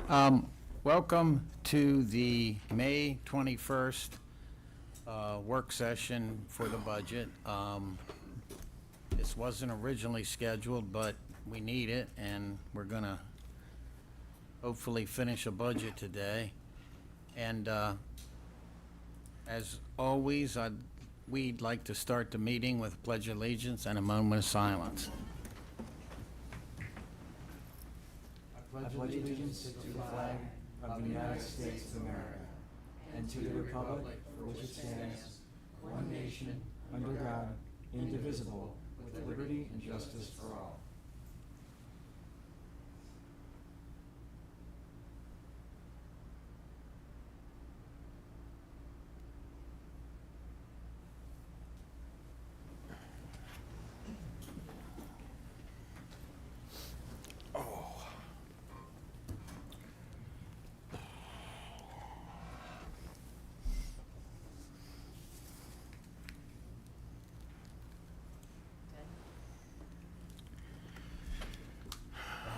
Welcome to the May 21st work session for the budget. This wasn't originally scheduled, but we need it, and we're going to hopefully finish a budget today. And as always, we'd like to start the meeting with a pledge of allegiance and a moment of silence. I pledge allegiance to the flag of the United States of America and to the republic for which it stands, one nation, under God, indivisible, with liberty and justice for all.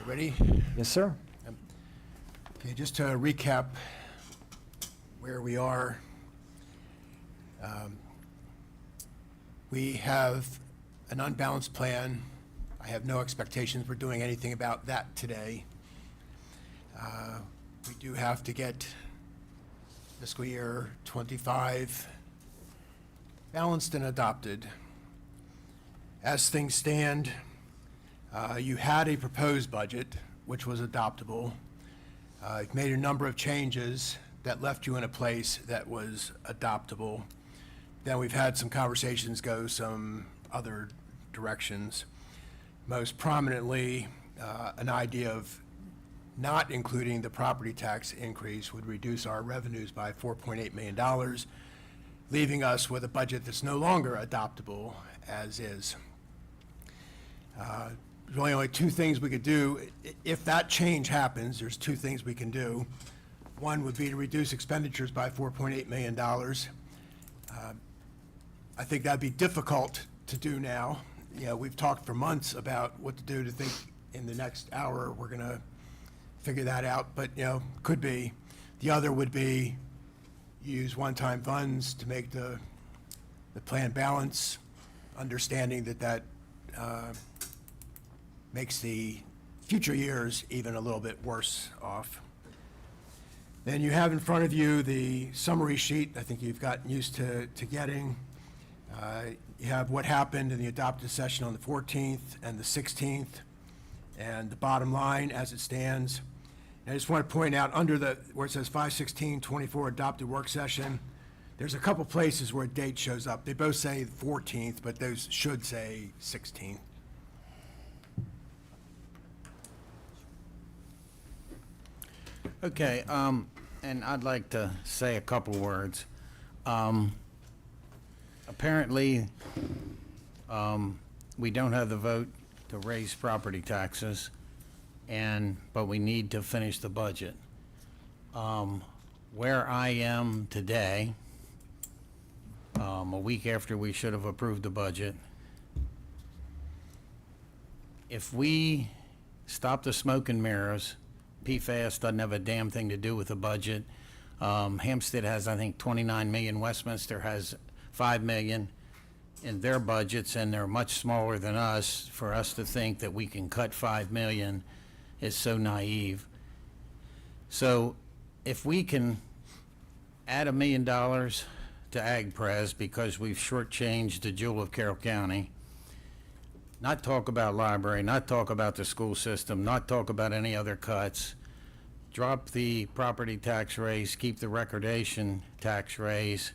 Ready? Yes, sir. Okay, just to recap where we are. We have an unbalanced plan. I have no expectations for doing anything about that today. We do have to get fiscal year 25 balanced and adopted. As things stand, you had a proposed budget, which was adoptable. You've made a number of changes that left you in a place that was adoptable. Then we've had some conversations go some other directions. Most prominently, an idea of not including the property tax increase would reduce our revenues by $4.8 million, leaving us with a budget that's no longer adoptable as is. There's really only two things we could do. If that change happens, there's two things we can do. One would be to reduce expenditures by $4.8 million. I think that'd be difficult to do now. You know, we've talked for months about what to do. To think in the next hour we're going to figure that out, but you know, could be. The other would be use one-time funds to make the plan balance, understanding that makes the future years even a little bit worse off. Then you have in front of you the summary sheet I think you've gotten used to getting. You have what happened in the adopted session on the 14th and the 16th, and the bottom line as it stands. And I just want to point out under where it says 5/16/24 adopted work session, there's a couple places where a date shows up. They both say 14th, but those should say 16th. Okay, and I'd like to say a couple words. Apparently, we don't have the vote to raise property taxes, but we need to finish the budget. Where I am today, a week after we should have approved the budget, if we stop the smoke and mirrors, PFAS doesn't have a damn thing to do with the budget. Hampstead has, I think, 29 million. Westminster has 5 million in their budgets, and they're much smaller than us. For us to think that we can cut 5 million is so naive. So if we can add $1 million to AgPres because we've shortchanged the jewel of Carroll County, not talk about library, not talk about the school system, not talk about any other cuts, drop the property tax raise, keep the recordation tax raise,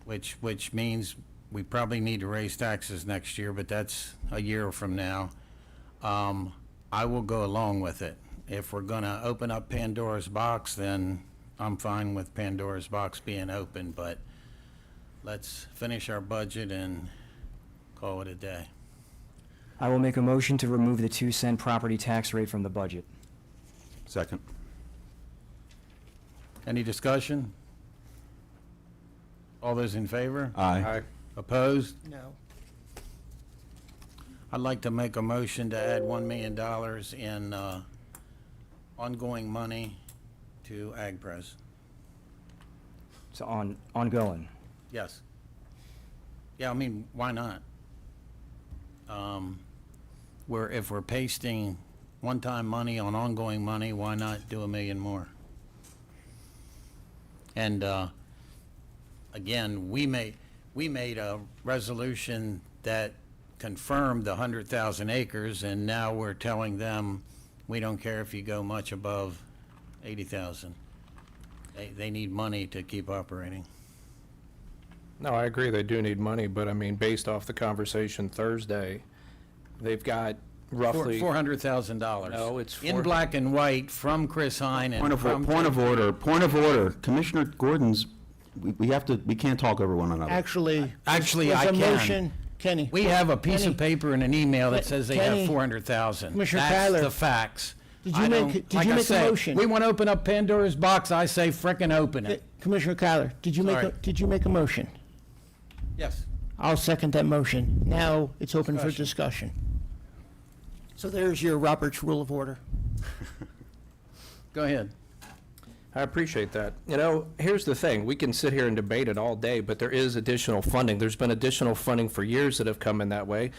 which means we probably need to raise taxes next year, but that's a year from now. I will go along with it. If we're going to open up Pandora's box, then I'm fine with Pandora's box being open, but let's finish our budget and call it a day. I will make a motion to remove the 2-cent property tax rate from the budget. Second. Any discussion? All those in favor? Aye. Opposed? No. I'd like to make a motion to add $1 million in ongoing money to AgPres. It's ongoing. Yes. Yeah, I mean, why not? If we're pasting one-time money on ongoing money, why not do $1 million more? And, again, we made a resolution that confirmed the 100,000 acres, and now we're telling them, we don't care if you go much above 80,000. They need money to keep operating. No, I agree, they do need money, but I mean, based off the conversation Thursday, they've got roughly. $400,000. No, it's In four- black and white from Chris Hine and from. Point of order. Commissioner Gordon's, we can't talk over one another. Actually, Actually, there's I a can. motion. Kenny. We have a piece Kenny, of paper and an email that says they have Kenny, 400,000. Commissioner That's Tyler, the facts. did you I make- don't- did like you I make a said, motion? We want to open up Pandora's box, I say frickin' open it. Commissioner Kyler, did you Sorry. make a motion? Yes. I'll second that motion. Now it's open for Discussion. discussion. So there's your Robert's Rule of Order. Go ahead. I appreciate that. You know, here's the thing, we can sit here and debate it all day, but there is additional funding. There's been additional funding for years that have come in that way.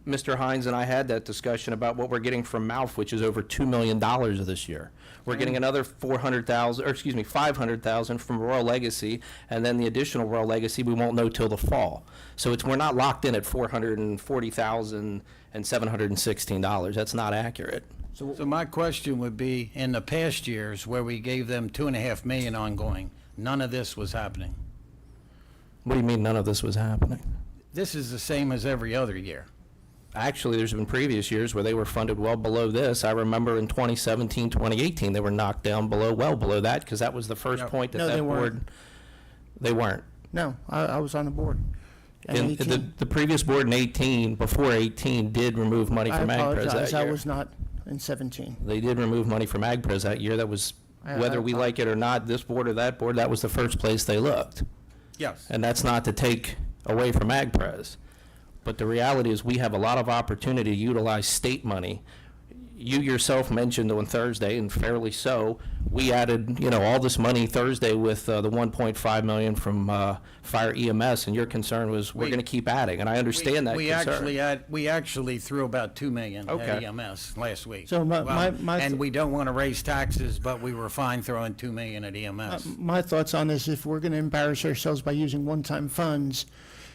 Mr. Hines and I had that discussion about what we're getting from MALF, which is over $2 million this year. We're getting another 500,000 from Royal Legacy, and then the additional Royal Legacy, we won't know till the fall. So we're not locked in at $440,716. That's not accurate. So my question would be, in the past years where we gave them $2.5 million ongoing, none of this was happening. What do you mean none of this was happening? This is the same as every other year. Actually, there's been previous years where they were funded well below this. I remember in 2017, 2018, they were knocked down well below that, because that was the first No. point that No, that they board. weren't. They weren't. No, I was on the board. And And 18. the previous board in 18, before 18, did remove money I from AgPres apologize, that I year. was not in 17. They did remove money from AgPres that year. That was, I whether we like it or not, this board or that board, that was the first place they looked. Yes. And that's not to take away from AgPres. But the reality is, we have a lot of opportunity to utilize state money. You yourself mentioned on Thursday, and fairly so, we added, all this money Thursday with the 1.5 million from Fire EMS, and your concern was, we're We- going to keep adding, and I understand that We concern. we actually threw about $2 million at Okay. EMS last week. So my And we don't want to raise taxes, but we were fine throwing $2 million at EMS. My thoughts on this, if we're going to embarrass ourselves by using one-time funds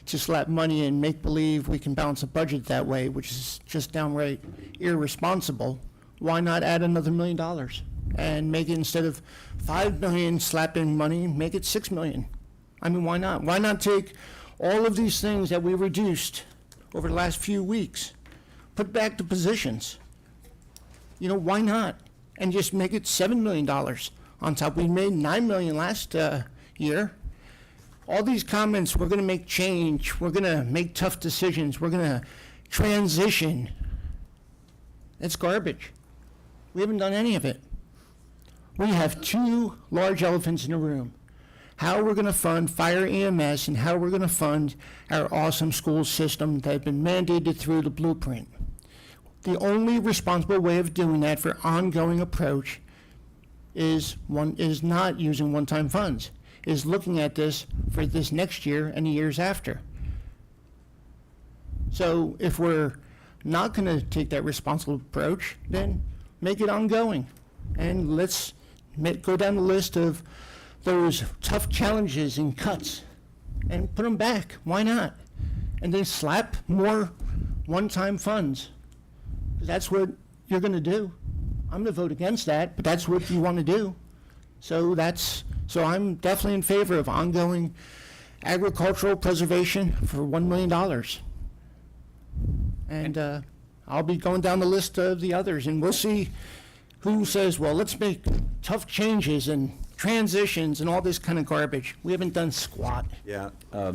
to slap money and make believe we can balance a budget that way, which is just downright irresponsible, why not add another $1 million? And make it, instead of $5 million slapping money, make it $6 million? I mean, why not? Why not take all of these things that we reduced over the last few weeks, put back to positions? Why not? And just make it $7 million on top. We made $9 million last year. All these comments, we're going to make change, we're going to make tough decisions, we're going to transition. It's garbage. We haven't done any of it. We have two large elephants in the room. How we're going to fund Fire EMS and how we're going to fund our awesome school system that has been mandated through the blueprint. The only responsible way of doing that for ongoing approach is not using one-time funds, is looking at this for this next year and the years after. So if we're not going to take that responsible approach, then make it ongoing. And let's go down the list of those tough challenges and cuts and put them back. Why not? And then slap more one-time funds. That's what you're going to do. I'm going to vote against that, but that's what you want to do. So I'm definitely in favor of ongoing agricultural preservation for $1 million. And I'll be going down the list of the others, and we'll see who says, well, let's make tough changes and transitions and all this kind of garbage. We haven't done squat. Yeah,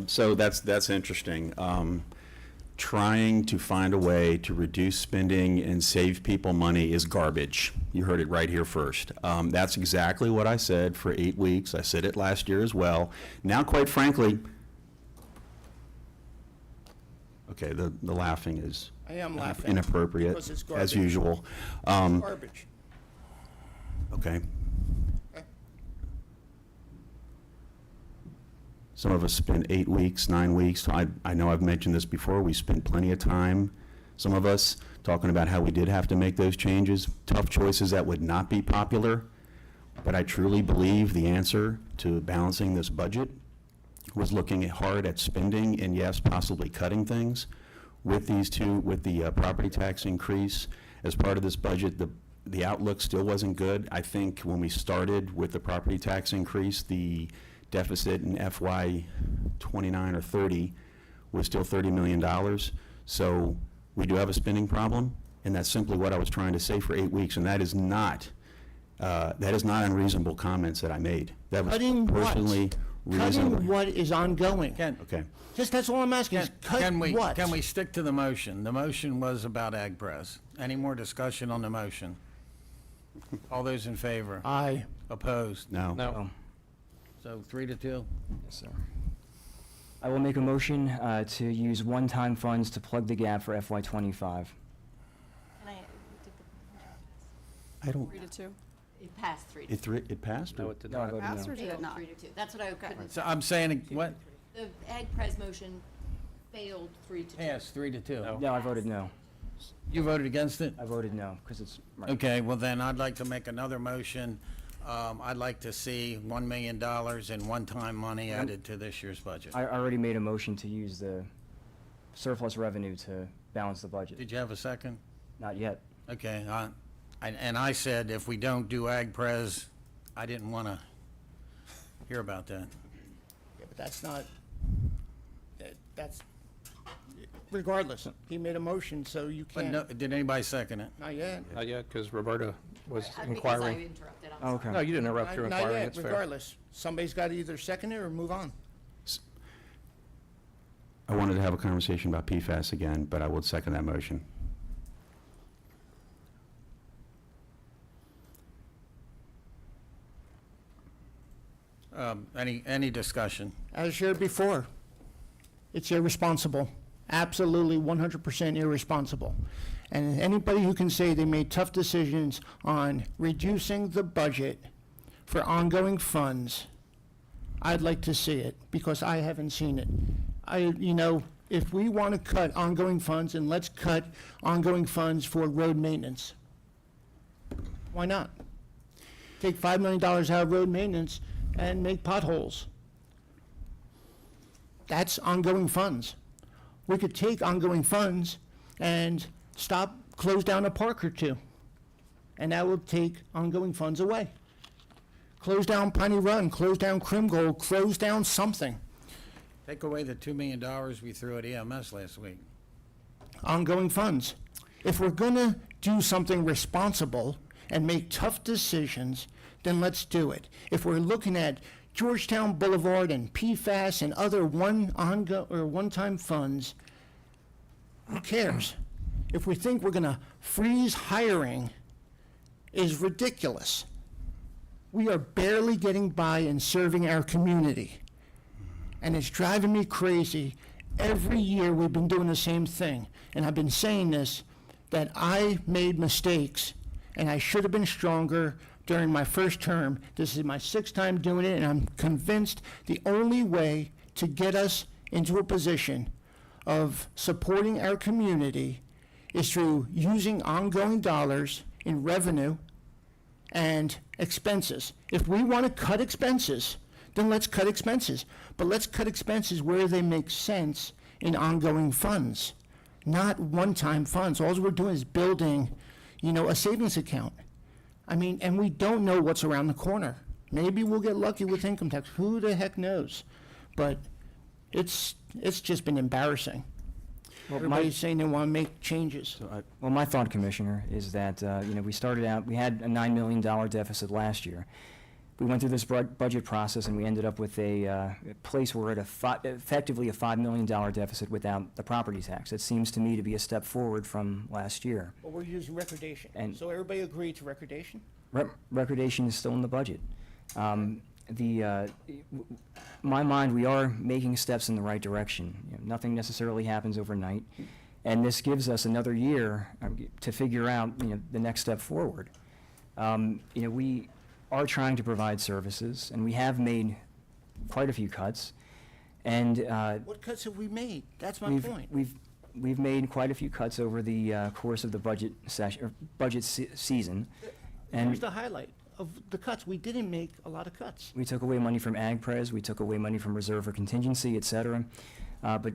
so that's interesting. Trying to find a way to reduce spending and save people money is garbage. You heard it right here first. That's exactly what I said for 8 weeks. I said it last year as well. Now, quite frankly, okay, the laughing is I am laughing. inappropriate, Because it's as garbage. usual. Garbage. Okay? Some of us spend 8 weeks, 9 weeks. I know I've mentioned this before. We spent plenty of time, some of us, talking about how we did have to make those changes. Tough choices that would not be popular. But I truly believe the answer to balancing this budget was looking hard at spending and, yes, possibly cutting things. With the property tax increase, as part of this budget, the outlook still wasn't good. I think when we started with the property tax increase, the deficit in FY '29 or '30 was still $30 million. So we do have a spending problem, and that's simply what I was trying to say for 8 weeks, and that is not unreasonable comments that I made. That was Cutting what? personally reasonable. Cutting what is ongoing? Okay. Just, that's all I'm asking, is cut what? Can we stick to the motion? The motion was about AgPres. Any more discussion on the motion? All those in favor? Aye. Opposed? No. No. So 3-2? Yes, sir. I will make a motion to use one-time funds to plug the gap for FY '25. Can I, I don't, 3-2? It passed 3-2. It passed? No, or- it did No, I not. voted Passed no. or did it not? 3-2. That's what I couldn't. So I'm saying, what? The AgPres motion failed 3-2. Passed 3-2. No, I voted no. You voted against it? I voted no, because it's, right. Okay, well then, I'd like to make another motion. I'd like to see $1 million in one-time money added to this year's budget. I already made a motion to use the surplus revenue to balance the budget. Did you have a second? Not yet. Okay, and I said if we don't do AgPres, I didn't want to hear about that. Yeah, but that's not, that's, regardless, he made a motion, so you But can't, no, did anybody second it? not yet. Not yet, because Roberta was Because I inquiring. interrupted, I'm Oh, sorry. okay. No, you didn't interrupt, Not you're not inquiring, yet, it's fair. regardless. Somebody's got to either second it or move on. I wanted to have a conversation about PFAS again, but I would second that motion. Any discussion? As shared before, it's irresponsible, absolutely 100% irresponsible. And anybody who can say they made tough decisions on reducing the budget for ongoing funds, I'd like to see it, because I haven't seen it. If we want to cut ongoing funds, and let's cut ongoing funds for road maintenance. Why not? Take $5 million out of road maintenance and make potholes. That's ongoing funds. We could take ongoing funds and close down a park or two, and that will take ongoing funds away. Close down Piney Run, close down Crimgold, close down something. Take away the $2 million we threw at EMS last week. Ongoing funds. If we're gonna do something responsible and make tough decisions, then let's do it. If we're looking at Georgetown Boulevard and PFAS and other one-time funds, who cares? If we think we're gonna freeze hiring, is ridiculous. We are barely getting by and serving our community. And it's driving me crazy. Every year we've been doing the same thing. And I've been saying this, that I made mistakes and I should have been stronger during my first term. This is my 6th time doing it, and I'm convinced the only way to get us into a position of supporting our community is through using ongoing dollars in revenue and expenses. If we want to cut expenses, then let's cut expenses. But let's cut expenses where they make sense in ongoing funds, not one-time funds. All we're doing is building, a savings account. And we don't know what's around the corner. Maybe we'll get lucky with income tax. Who the heck knows? But it's just been embarrassing. Well, Everybody's saying they want to make changes. Well, my thought, Commissioner, is that, we started out, we had a $9 million deficit last year. We went through this budget process, and we ended up with a place where we're at effectively a $5 million deficit without the property tax. It seems to me to be a step forward from last year. But we're using recordation. And- So everybody agreed to recordation? Recordation is still in the budget. My mind, we are making steps in the right direction. Nothing necessarily happens overnight, and this gives us another year to figure out, the next step forward. We are trying to provide services, and we have made quite a few cuts. And What cuts have we made? That's my we've, point. we've made quite a few cuts over the course of the budget session, or budget season. Here's And the highlight of the cuts. We didn't make a lot of cuts. we took away money from AgPres, we took away money from Reserve for Contingency, et cetera. But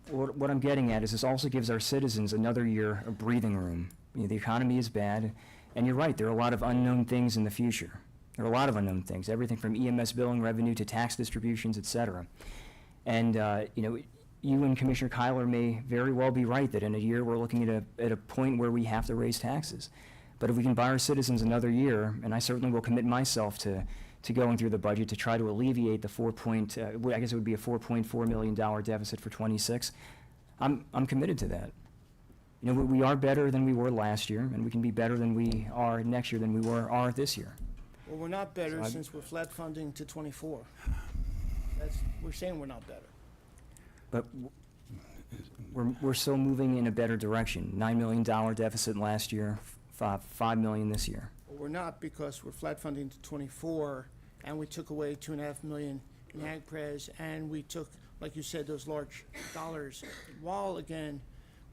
what I'm getting at is this also gives our citizens another year of breathing room. The economy is bad, and you're right, there are a lot of unknown things in the future. There are a lot of unknown things, everything from EMS billing revenue to tax distributions, et cetera. And, you and Commissioner Kyler may very well be right that in a year, we're looking at a point where we have to raise taxes. But if we can buy our citizens another year, and I certainly will commit myself to going through the budget to try to alleviate the I guess it would be a $4.4 million deficit for '26, I'm committed to that. We are better than we were last year, and we can be better than we are next year than we are this year. Well, we're not better So I- since we're flat funding to '24. We're saying we're not better. But we're still moving in a better direction. $9 million deficit last year, $5 million this year. Well, we're not because we're flat funding to '24, and we took away $2.5 million in AgPres, and we took, like you said, those large dollars. While, again,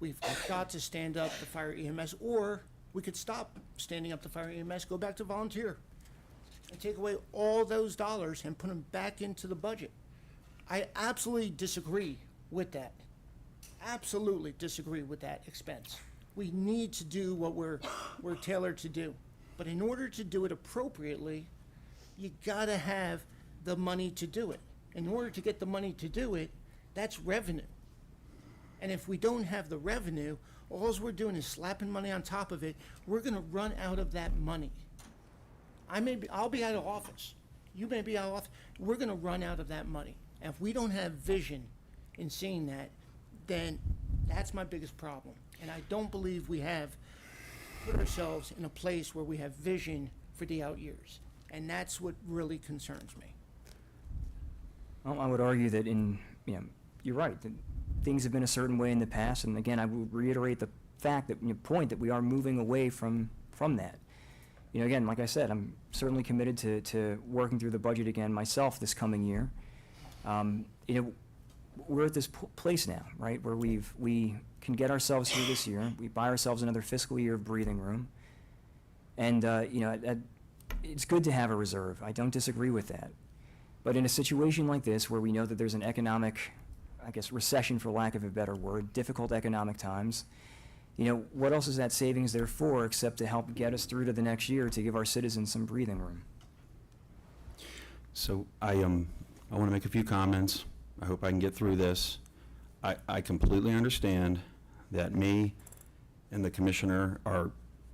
we've got to stand up the fire EMS, or we could stop standing up the fire EMS, go back to volunteer, and take away all those dollars and put them back into the budget. I absolutely disagree with that. Absolutely disagree with that expense. We need to do what we're tailored to do. But in order to do it appropriately, you gotta have the money to do it. In order to get the money to do it, that's revenue. And if we don't have the revenue, all we're doing is slapping money on top of it. We're gonna run out of that money. I'll be out of office. You may be out of office. We're gonna run out of that money. And if we don't have vision in seeing that, then that's my biggest problem. And I don't believe we have put ourselves in a place where we have vision for the out years. And that's what really concerns me. Well, I would argue that you're right, that things have been a certain way in the past, and again, I would reiterate the fact that, point that we are moving away from that. Again, like I said, I'm certainly committed to working through the budget again myself this coming year. We're at this place now, right, where we can get ourselves through this year, we buy ourselves another fiscal year of breathing room, and, it's good to have a reserve, I don't disagree with that. But in a situation like this, where we know that there's an economic, I guess, recession, for lack of a better word, difficult economic times, what else is that savings there for except to help get us through to the next year to give our citizens some breathing room? So I want to make a few comments. I hope I can get through this. I completely understand that me and the commissioner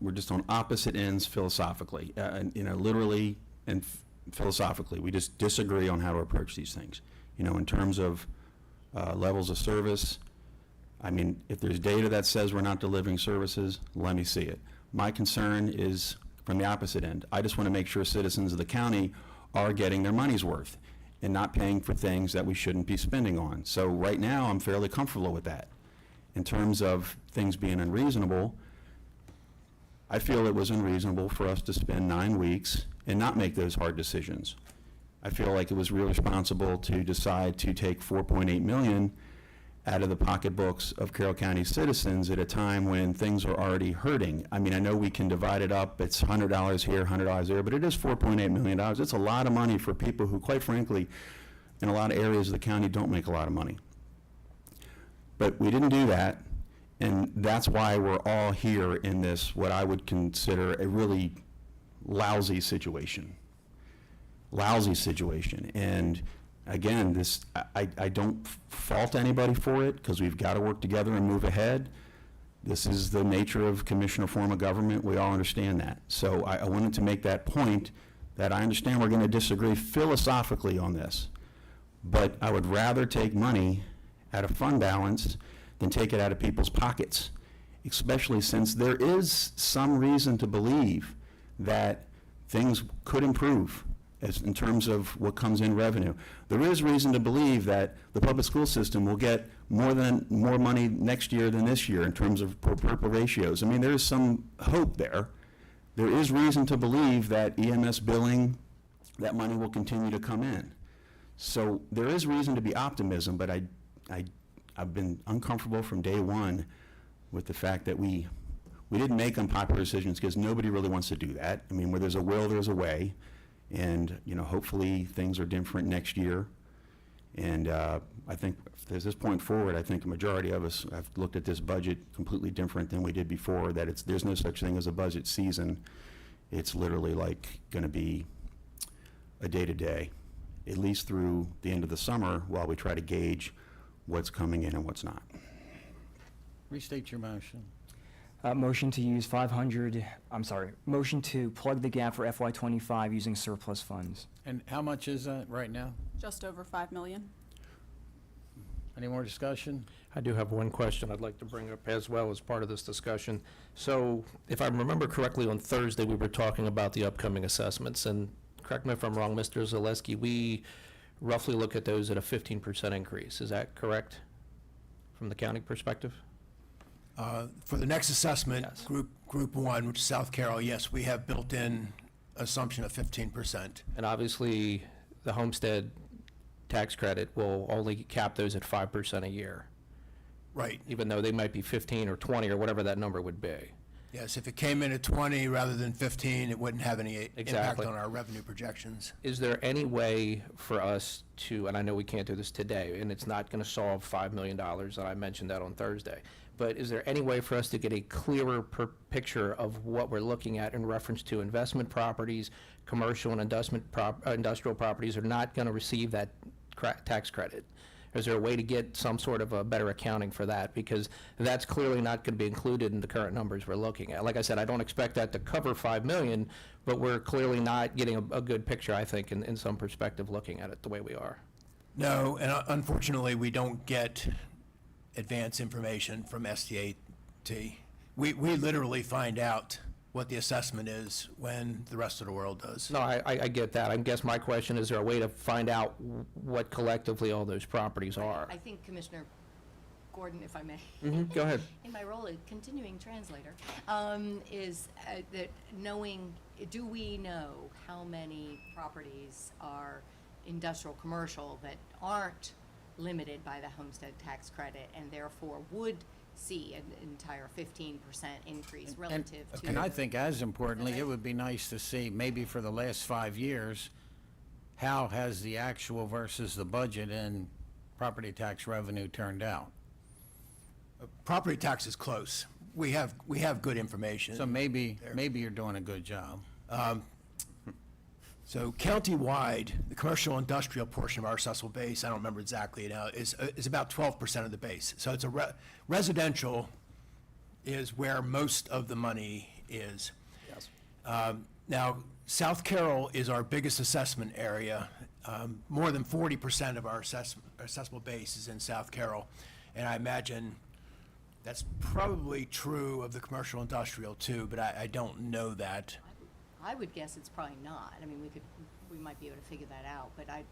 we're just on opposite ends philosophically, literally and philosophically. We just disagree on how to approach these things. In terms of levels of service, I mean, if there's data that says we're not delivering services, let me see it. My concern is from the opposite end. I just want to make sure citizens of the county are getting their money's worth and not paying for things that we shouldn't be spending on. So right now, I'm fairly comfortable with that. In terms of things being unreasonable, I feel it was unreasonable for us to spend 9 weeks and not make those hard decisions. I feel like it was real responsible to decide to take $4.8 million out of the pocketbooks of Carroll County citizens at a time when things are already hurting. I mean, I know we can divide it up, it's $100 here, $100 there, but it is $4.8 million. It's a lot of money for people who, quite frankly, in a lot of areas of the county don't make a lot of money. But we didn't do that, and that's why we're all here in this, what I would consider a really lousy situation. Lousy situation. And again, I don't fault anybody for it, because we've got to work together and move ahead. This is the nature of commissioner form of government. We all understand that. So I wanted to make that point, that I understand we're going to disagree philosophically on this, but I would rather take money out of fund balance than take it out of people's pockets, especially since there is some reason to believe that things could improve in terms of what comes in revenue. There is reason to believe that the public school system will get more money next year than this year in terms of per pupil ratios. I mean, there is some hope there there is reason to believe that EMS billing, that money will continue to come in. So there is reason to be optimism, but I've been uncomfortable from day one with the fact that we didn't make unpopular decisions because nobody really wants to do that. I mean, where there's a will, there's a way. And, you know, hopefully things are different next year. And I think at this point forward, I think a majority of us have looked at this budget completely different than we did before, that there's no such thing as a budget season. It's literally like going to be a day-to-day, at least through the end of the summer, while we try to gauge what's coming in and what's not. Restate your motion. Motion to plug the gap for FY '25 using surplus funds. And how much is that right now? Just over 5 million. Any more discussion? I do have one question I'd like to bring up as well as part of this discussion. So if I remember correctly, on Thursday, we were talking about the upcoming assessments, and correct me if I'm wrong, Mr. Zaleski, we roughly look at those at a 15% increase. Is that correct from the county perspective? For the next assessment, Yes. Group 1, which is South Carroll, yes, we have built-in assumption of 15%. And obviously, the homestead tax credit will only cap those at 5% a year, Right, even though they might be 15 or 20 or whatever that number would be. yes, if it came in at 20 rather than 15, it wouldn't have any impact Exactly. on our revenue projections. Is there any way for us to, and I know we can't do this today, and it's not going to solve $5 million, and I mentioned that on Thursday, but is there any way for us to get a clearer picture of what we're looking at in reference to investment properties, commercial and industrial properties are not going to receive that tax credit? Is there a way to get some sort of a better accounting for that? Because that's clearly not going to be included in the current numbers we're looking at. Like I said, I don't expect that to cover 5 million, but we're clearly not getting a good picture, I think, in some perspective, looking at it the way we are. No, and unfortunately, we don't get advance information from SDAT. We literally find out what the assessment is when the rest of the world does. No, I get that. I guess my question, is there a way to find out what collectively all those properties are? I think Commissioner Gordon, if I may. Go ahead. In my role as continuing translator, is that do we know how many properties are industrial, commercial that aren't limited by the homestead tax credit and therefore would see an entire 15% increase relative to? And I think as importantly, it would be nice to see, maybe for the last 5 years, how has the actual versus the budget and property tax revenue turned out? Property tax is close. We have good information. So maybe you're doing a good job. So countywide, the commercial industrial portion of our assessable base, I don't remember exactly now, is about 12% of the base. So it's residential is where most of the money is. Yes. Now, South Carroll is our biggest assessment area. More than 40% of our assessable base is in South Carroll. And I imagine that's probably true of the commercial industrial too, but I don't know that. I would guess it's probably not. I mean, we might be able to figure that out, but I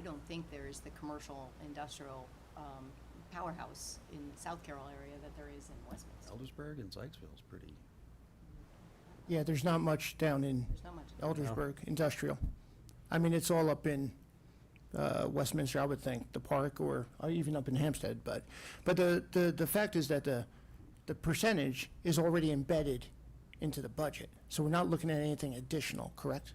don't think there's the commercial industrial powerhouse in South Carroll area that there is in Westminster. Eldersburg and Sykesville is pretty. Yeah, there's not much down in There's not much. Eldersburg, industrial. I mean, it's all up in Westminster, I would think, the park, or even up in Hampstead. But the fact is that the percentage is already embedded into the budget. So we're not looking at anything additional, correct?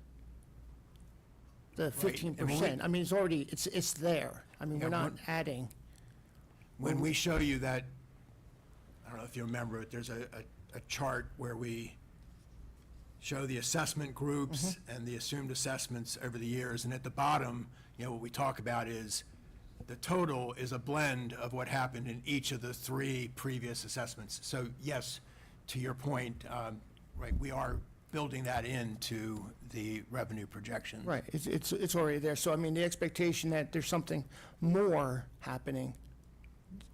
The Right, and when 15%, I mean, it's already, it's there. I mean, Yeah, we're not when- adding. When we show you that, I don't know if you remember it, there's a chart where we show the assessment groups and the assumed assessments over the years, and at the bottom, you know, what we talk about is the total is a blend of what happened in each of the 3 previous assessments. So yes, to your point, right, we are building that into the revenue projection. Right, it's already there. So, I mean, the expectation that there's something more happening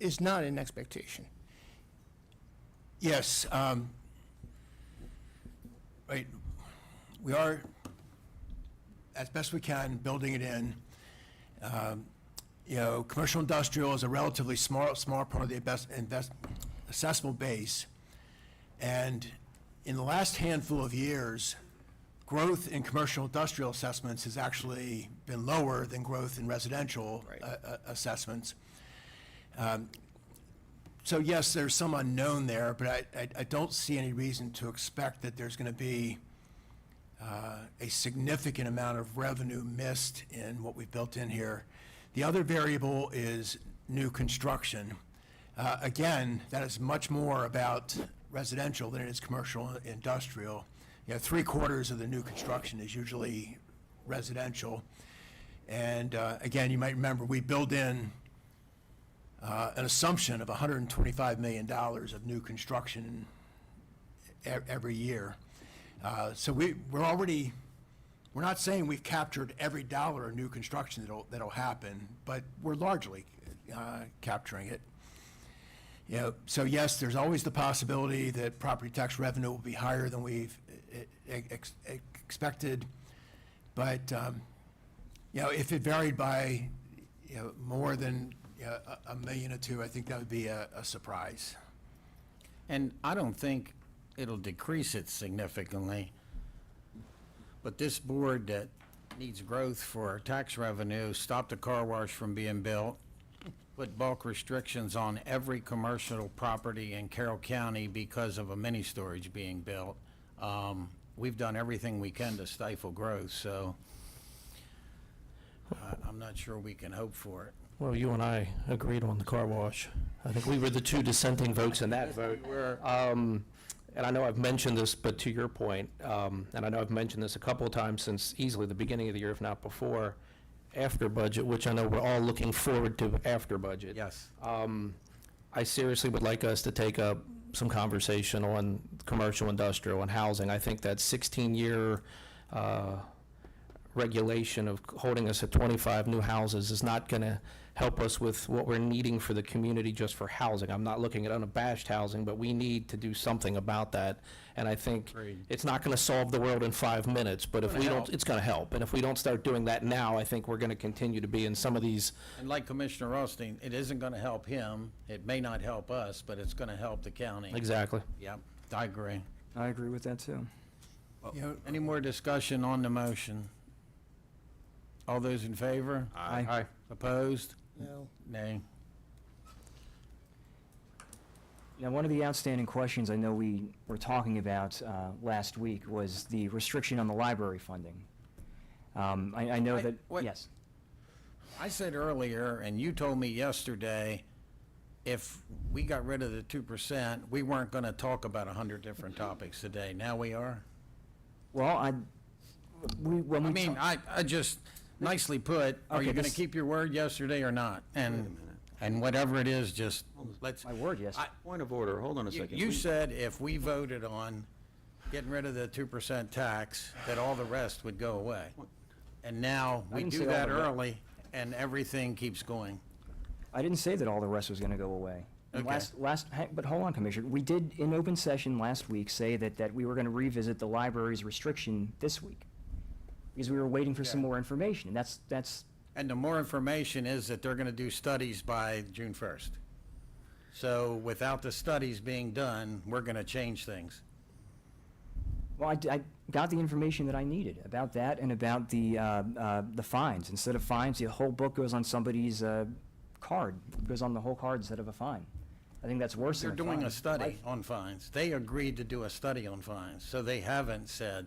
is not an expectation. Yes, right, we are, as best we can, building it in. You know, commercial industrial is a relatively small part of the assessable base. And, in the last handful of years, growth in commercial industrial assessments has actually been lower than growth in residential assessments. So yes, there's some unknown there, but I don't see any reason to expect that there's going to be a significant amount of revenue missed in what we've built in here. The other variable is new construction. Again, that is much more about residential than it is commercial and industrial. You know, 3/4 of the new construction is usually residential. And again, you might remember, we build in an assumption of $125 million of new construction every year. So we're not saying we've captured every dollar of new construction that'll happen, but we're largely capturing it. You know, so yes, there's always the possibility that property tax revenue will be higher than we've expected, but you know, if it varied by more than $1 million or $2 million, I think that would be a surprise. And I don't think it'll decrease it significantly. But this board that needs growth for tax revenue, stop the car wash from being built, put bulk restrictions on every commercial property in Carroll County because of a mini storage being built. We've done everything we can to stifle growth, so I'm not sure we can hope for it. Well, you and I agreed on the car wash. I think we were the two dissenting votes in that vote. And I know I've mentioned this, but to your point, and I know I've mentioned this a couple of times since easily the beginning of the year, if not before, after budget, which I know we're all looking forward to after budget. Yes. I seriously would like us to take up some conversation on commercial, industrial, and housing. I think that 16-year regulation of holding us at 25 new houses is not going to help us with what we're needing for the community just for housing. I'm not looking at unabashed housing, but we need to do something about that. And I think Agreed. it's not going to solve the world in 5 minutes, but if we don't, help. it's going to help. And if we don't start doing that now, I think we're going to continue to be in some of these. And like Commissioner Rothstein, it isn't going to help him. It may not help us, but it's going to help the county. Exactly. Yep, I agree. I agree with that too. You know, Any more discussion on the motion? All those in favor? Aye. Opposed? No. Nay. Now, one of the outstanding questions I know we were talking about last week was the restriction on the library funding. I know I- that, what- yes. I said earlier, and you told me yesterday, if we got rid of the 2%, we weren't going to talk about 100 different topics today. Now we are? Well, when I we mean, ta- I just, nicely put, are Okay, you going to this- keep your word yesterday or not? And whatever it is, just, let's, my word, yes. Point of order, hold on a you second. you said if we voted on getting rid of the 2% tax, that all the rest would go away. And now, I we didn't do say all that the re- early, and everything keeps going. I didn't say that all the rest was going to go away. And Okay. But hold on, Commissioner. We did, in open session last week, say that we were going to revisit the library's restriction this week, because we were waiting for some Yeah. more information, and that's And the more information is that they're going to do studies by June 1st. So without the studies being done, we're going to change things. well, I got the information that I needed about that and about the fines. Instead of fines, the whole book goes on somebody's card. It goes on the whole card instead of a fine. I think that's worse They're than a doing fine. a study Life. on fines. They agreed to do a study on fines, so they haven't said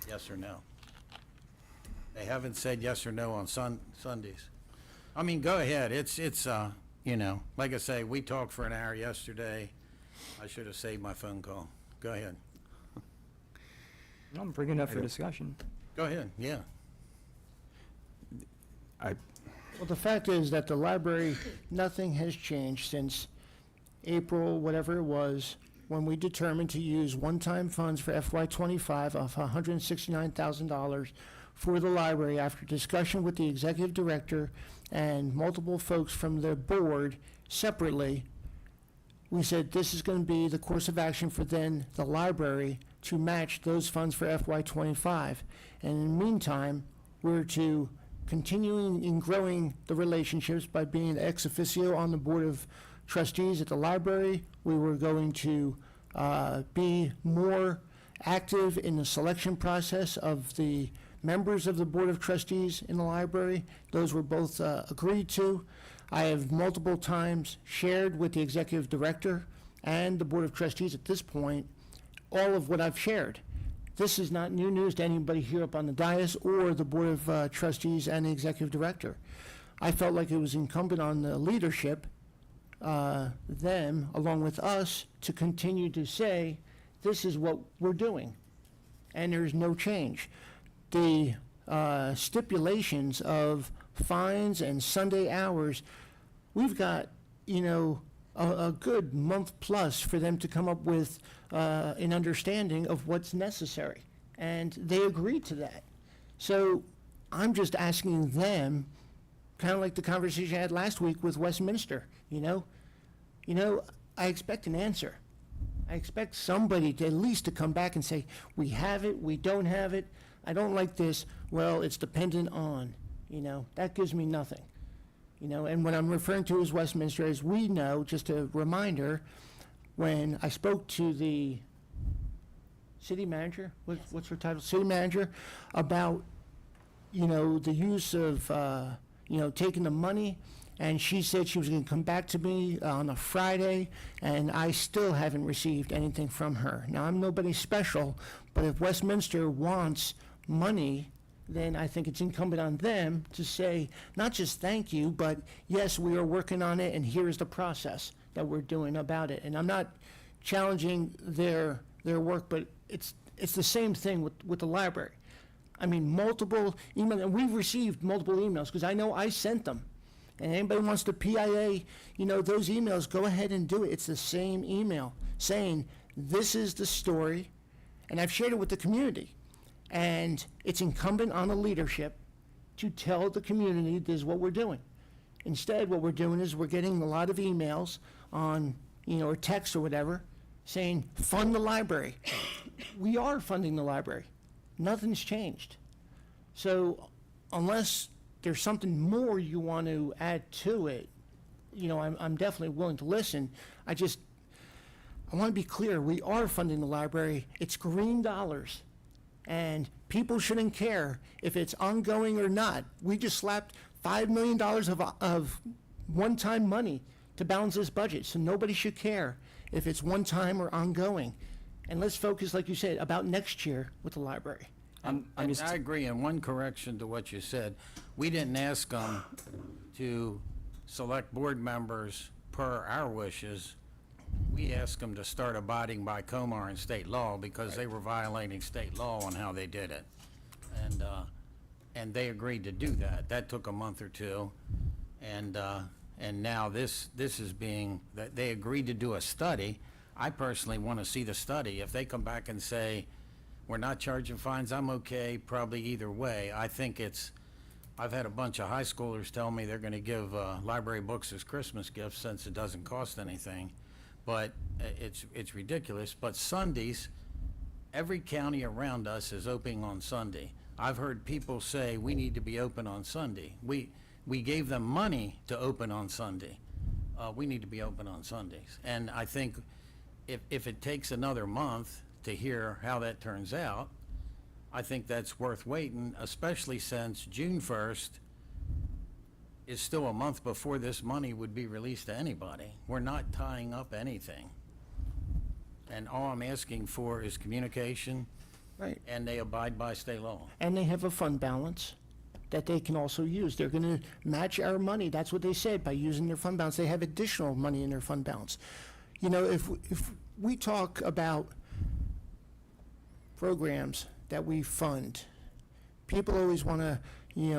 yes or no. They haven't said yes or no on Sundays. I mean, go ahead, it's, like I say, we talked for an hour yesterday. I should have saved my phone call. Go ahead. I'm bringing it up for discussion. Go ahead, yeah. Well, the fact is that the library, nothing has changed since April, whatever it was, when we determined to use one-time funds for FY '25 of $169,000 for the library after discussion with the executive director and multiple folks from the board separately. We said this is going to be the course of action for then the library to match those funds for FY '25. And in the meantime, we're to continuing and growing the relationships by being ex officio on the Board of Trustees at the library. We were going to be more active in the selection process of the members of the Board of Trustees in the library. Those were both agreed to. I have multiple times shared with the Executive Director and the Board of Trustees at this point all of what I've shared. This is not new news to anybody here up on the dais or the Board of Trustees and the Executive Director. I felt like it was incumbent on the leadership, them, along with us, to continue to say, this is what we're doing, and there's no change. The stipulations of fines and Sunday hours, we've got, a good month plus for them to come up with an understanding of what's necessary, and they agreed to that. So I'm just asking them, kind of like the conversation I had last week with Westminster, I expect an answer. I expect somebody to at least to come back and say, we have it, we don't have it, I don't like this, well, it's dependent on, that gives me nothing. And what I'm referring to as Westminster, as we know, just a reminder, when I spoke to the city manager, what's her title, city manager, about, the use of, taking the money, and she said she was going to come back to me on a Friday, and I still haven't received anything from her. Now, I'm nobody special, but if Westminster wants money, then I think it's incumbent on them to say, not just thank you, but yes, we are working on it, and here is the process that we're doing about it. And I'm not challenging their work, but it's the same thing with the library. I mean, multiple emails, and we've received multiple emails, because I know I sent them. And anybody wants to PIA, those emails, go ahead and do it. It's the same email saying, this is the story, and I've shared it with the community. And it's incumbent on the leadership to tell the community this is what we're doing. Instead, what we're doing is we're getting a lot of emails on, or text or whatever, saying, fund the library. We are funding the library. Nothing's changed. So unless there's something more you want to add to it, I'm definitely willing to listen. I want to be clear, we are funding the library. It's green dollars. And people shouldn't care if it's ongoing or not. We just slapped $5 million of one-time money to balance this budget, so nobody should care if it's one-time or ongoing. And let's focus, like you said, about next year with the library. And I agree, and one correction to what you said. We didn't ask them to select board members per our wishes. We asked them to start abiding by Comar and state law because they were violating state law on how they did it. And they agreed to do that. That took a month or two. And now this is being, that they agreed to do a study. I personally want to see the study. If they come back and say, we're not charging fines, I'm okay, probably either way. I think I've had a bunch of high schoolers tell me they're going to give library books as Christmas gifts since it doesn't cost anything. But it's ridiculous. But Sundays, every county around us is open on Sunday. I've heard people say we need to be open on Sunday. We gave them money to open on Sunday. We need to be open on Sundays. And I think if it takes another month to hear how that turns out, I think that's worth waiting, especially since June 1st is still a month before this money would be released to anybody. We're not tying up anything. And all I'm asking for is communication, Right. and they abide by state law. And they have a fund balance that they can also use. They're going to match our money. That's what they said, by using their fund balance. They have additional money in their fund balance. If we talk about programs that we fund, people always want to,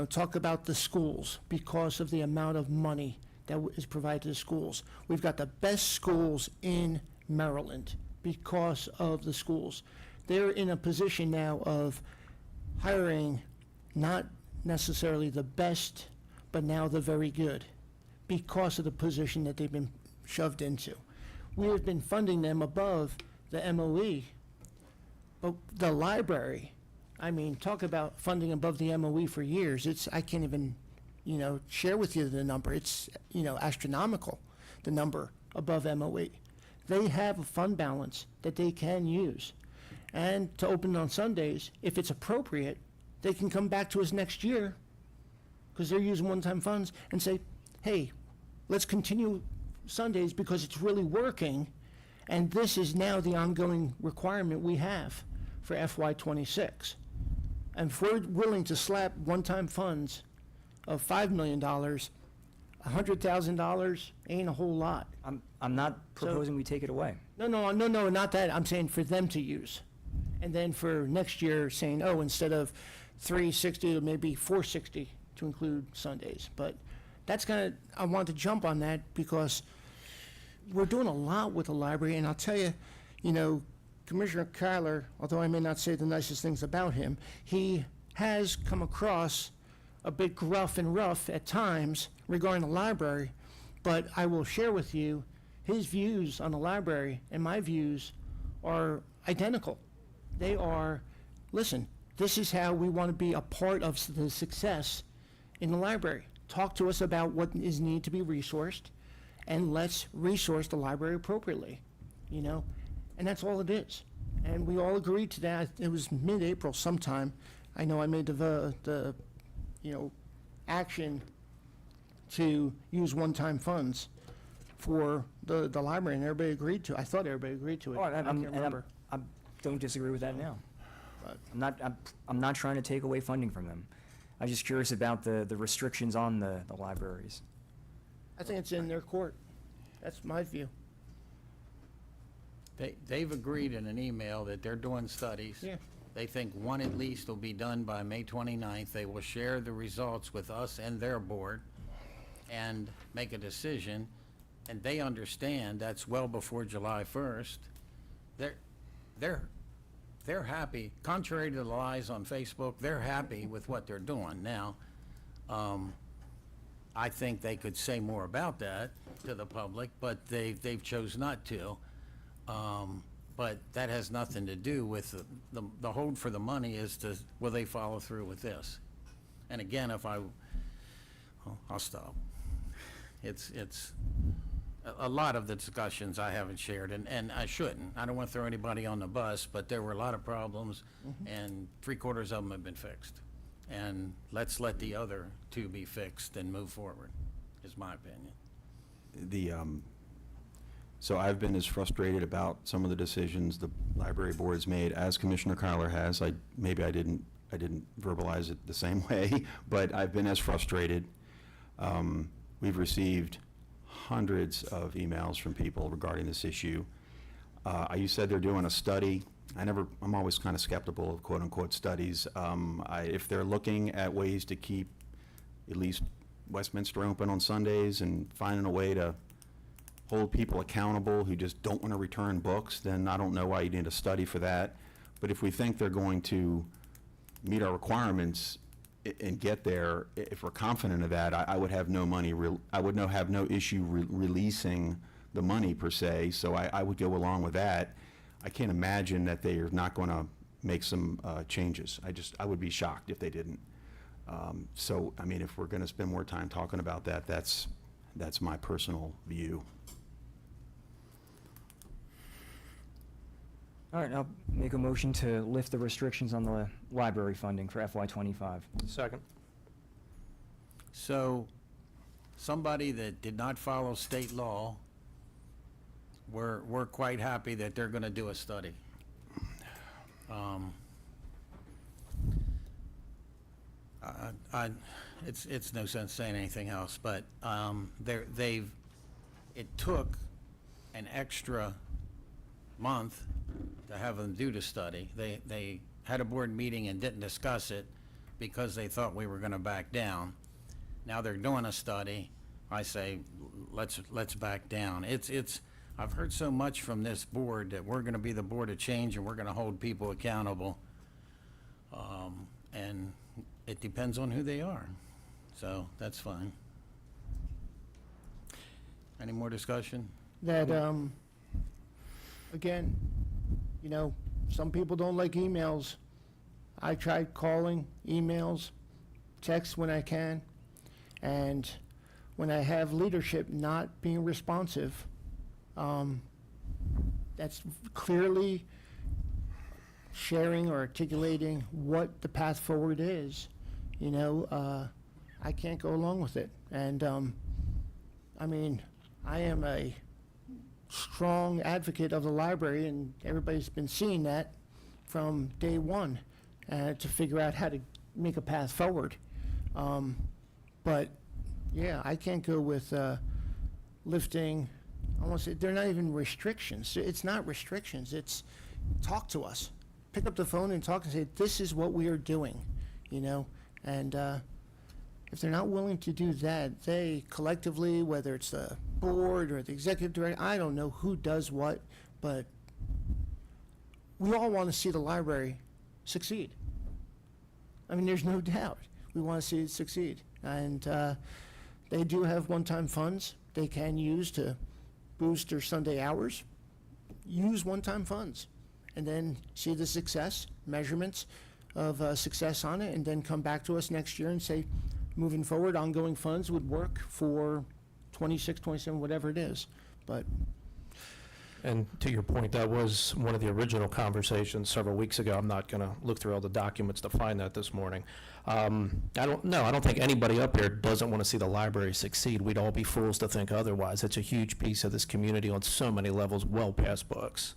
talk about the schools because of the amount of money that is provided to the schools. We've got the best schools in Maryland because of the schools. They're in a position now of hiring not necessarily the best, but now the very good, because of the position that they've been shoved into. We have been funding them above the MOE, but the library, talk about funding above the MOE for years. I can't even, share with you the number. It's, astronomical, the number above MOE. they have a fund balance that they can use. And to open on Sundays, if it's appropriate, they can come back to us next year, because they're using one-time funds, and say, hey, let's continue Sundays because it's really working, and this is now the ongoing requirement we have for FY '26. And if we're willing to slap one-time funds of $5 million, $100,000 ain't a whole lot. I'm not proposing we take it away. No, not that. I'm saying for them to use. And then for next year, saying, oh, instead of 360, it may be 460 to include Sundays. But that's I want to jump on that because we're doing a lot with the library. And I'll tell you, Commissioner Kyler, although I may not say the nicest things about him, he has come across a bit gruff and rough at times regarding the library. But I will share with you, his views on the library and my views are identical. They are, listen, this is how we want to be a part of the success in the library. Talk to us about what is need to be resourced, and let's resource the library appropriately, and that's all it is. And we all agreed to that. It was mid-April sometime. I know I made the action to use one-time funds for the library, and everybody agreed to it. I thought everybody agreed to it. Oh, I can't remember. I don't disagree with that now. But- I'm not trying to take away funding from them. I'm just curious about the restrictions on the libraries. I think it's in their court. That's my view. They've agreed in an email that they're doing studies. Yeah. They think one at least will be done by May 29th. They will share the results with us and their board and make a decision. And they understand that's well before July 1st. They're happy, contrary to the lies on Facebook, they're happy with what they're doing. Now, I think they could say more about that to the public, but they've chose not to. But that has nothing to do with the hold for the money is will they follow through with this? And again, I'll stop. It's a lot of the discussions I haven't shared, and I shouldn't. I don't want to throw anybody on the bus, but there were a lot of problems, and 3/4 of them have been fixed. And let's let the other two be fixed and move forward, is my opinion. So I've been as frustrated about some of the decisions the library board has made as Commissioner Kyler has. Maybe I didn't verbalize it the same way, but I've been as frustrated. We've received hundreds of emails from people regarding this issue. You said they're doing a study. I'm always kind of skeptical of quote-unquote studies. If they're looking at ways to keep at least Westminster open on Sundays and finding a way to hold people accountable who just don't want to return books, then I don't know why you need a study for that. But if we think they're going to meet our requirements and get there, if we're confident of that, I would have no have no issue releasing the money per se, so I would go along with that. I can't imagine that they are not going to make some changes. I would be shocked if they didn't. So, I mean, if we're going to spend more time talking about that, that's my personal view. All right, I'll make a motion to lift the restrictions on the library funding for FY '25. Second. So, somebody that did not follow state law, we're quite happy that they're gonna do a study. It's no sense saying anything else, but, it took an extra month to have them do the study. They had a board meeting and didn't discuss it because they thought we were gonna back down. Now they're doing a study. I say, let's back down. I've heard so much from this board that we're gonna be the board of change and we're gonna hold people accountable. And it depends on who they are. So that's fine. Any more discussion? That, again, some people don't like emails. I tried calling, emails, text when I can, and when I have leadership not being responsive, that's clearly sharing or articulating what the path forward is, you know, I can't go along with it. And, I mean, I am a strong advocate of the library, and everybody's been seeing that from day one, to figure out how to make a path forward. But, yeah, I can't go with lifting, I want to say, they're not even restrictions. It's not restrictions, it's talk to us. Pick up the phone and talk and say, this is what we are doing, you know? And if they're not willing to do that, they collectively, whether it's the board or the executive director, I don't know who does what, but we all want to see the library succeed. I mean, there's no doubt. We want to see it succeed. And they do have one-time funds they can use to boost their Sunday hours. Use one-time funds and then see the success, measurements of success on it, and then come back to us next year and say, moving forward, ongoing funds would work for 26, 27, whatever it is. But And to your point, that was one of the original conversations several weeks ago. I'm not going to look through all the documents to find that this morning. I don't think anybody up here doesn't want to see the library succeed. We'd all be fools to think otherwise. It's a huge piece of this community on so many levels, well past books.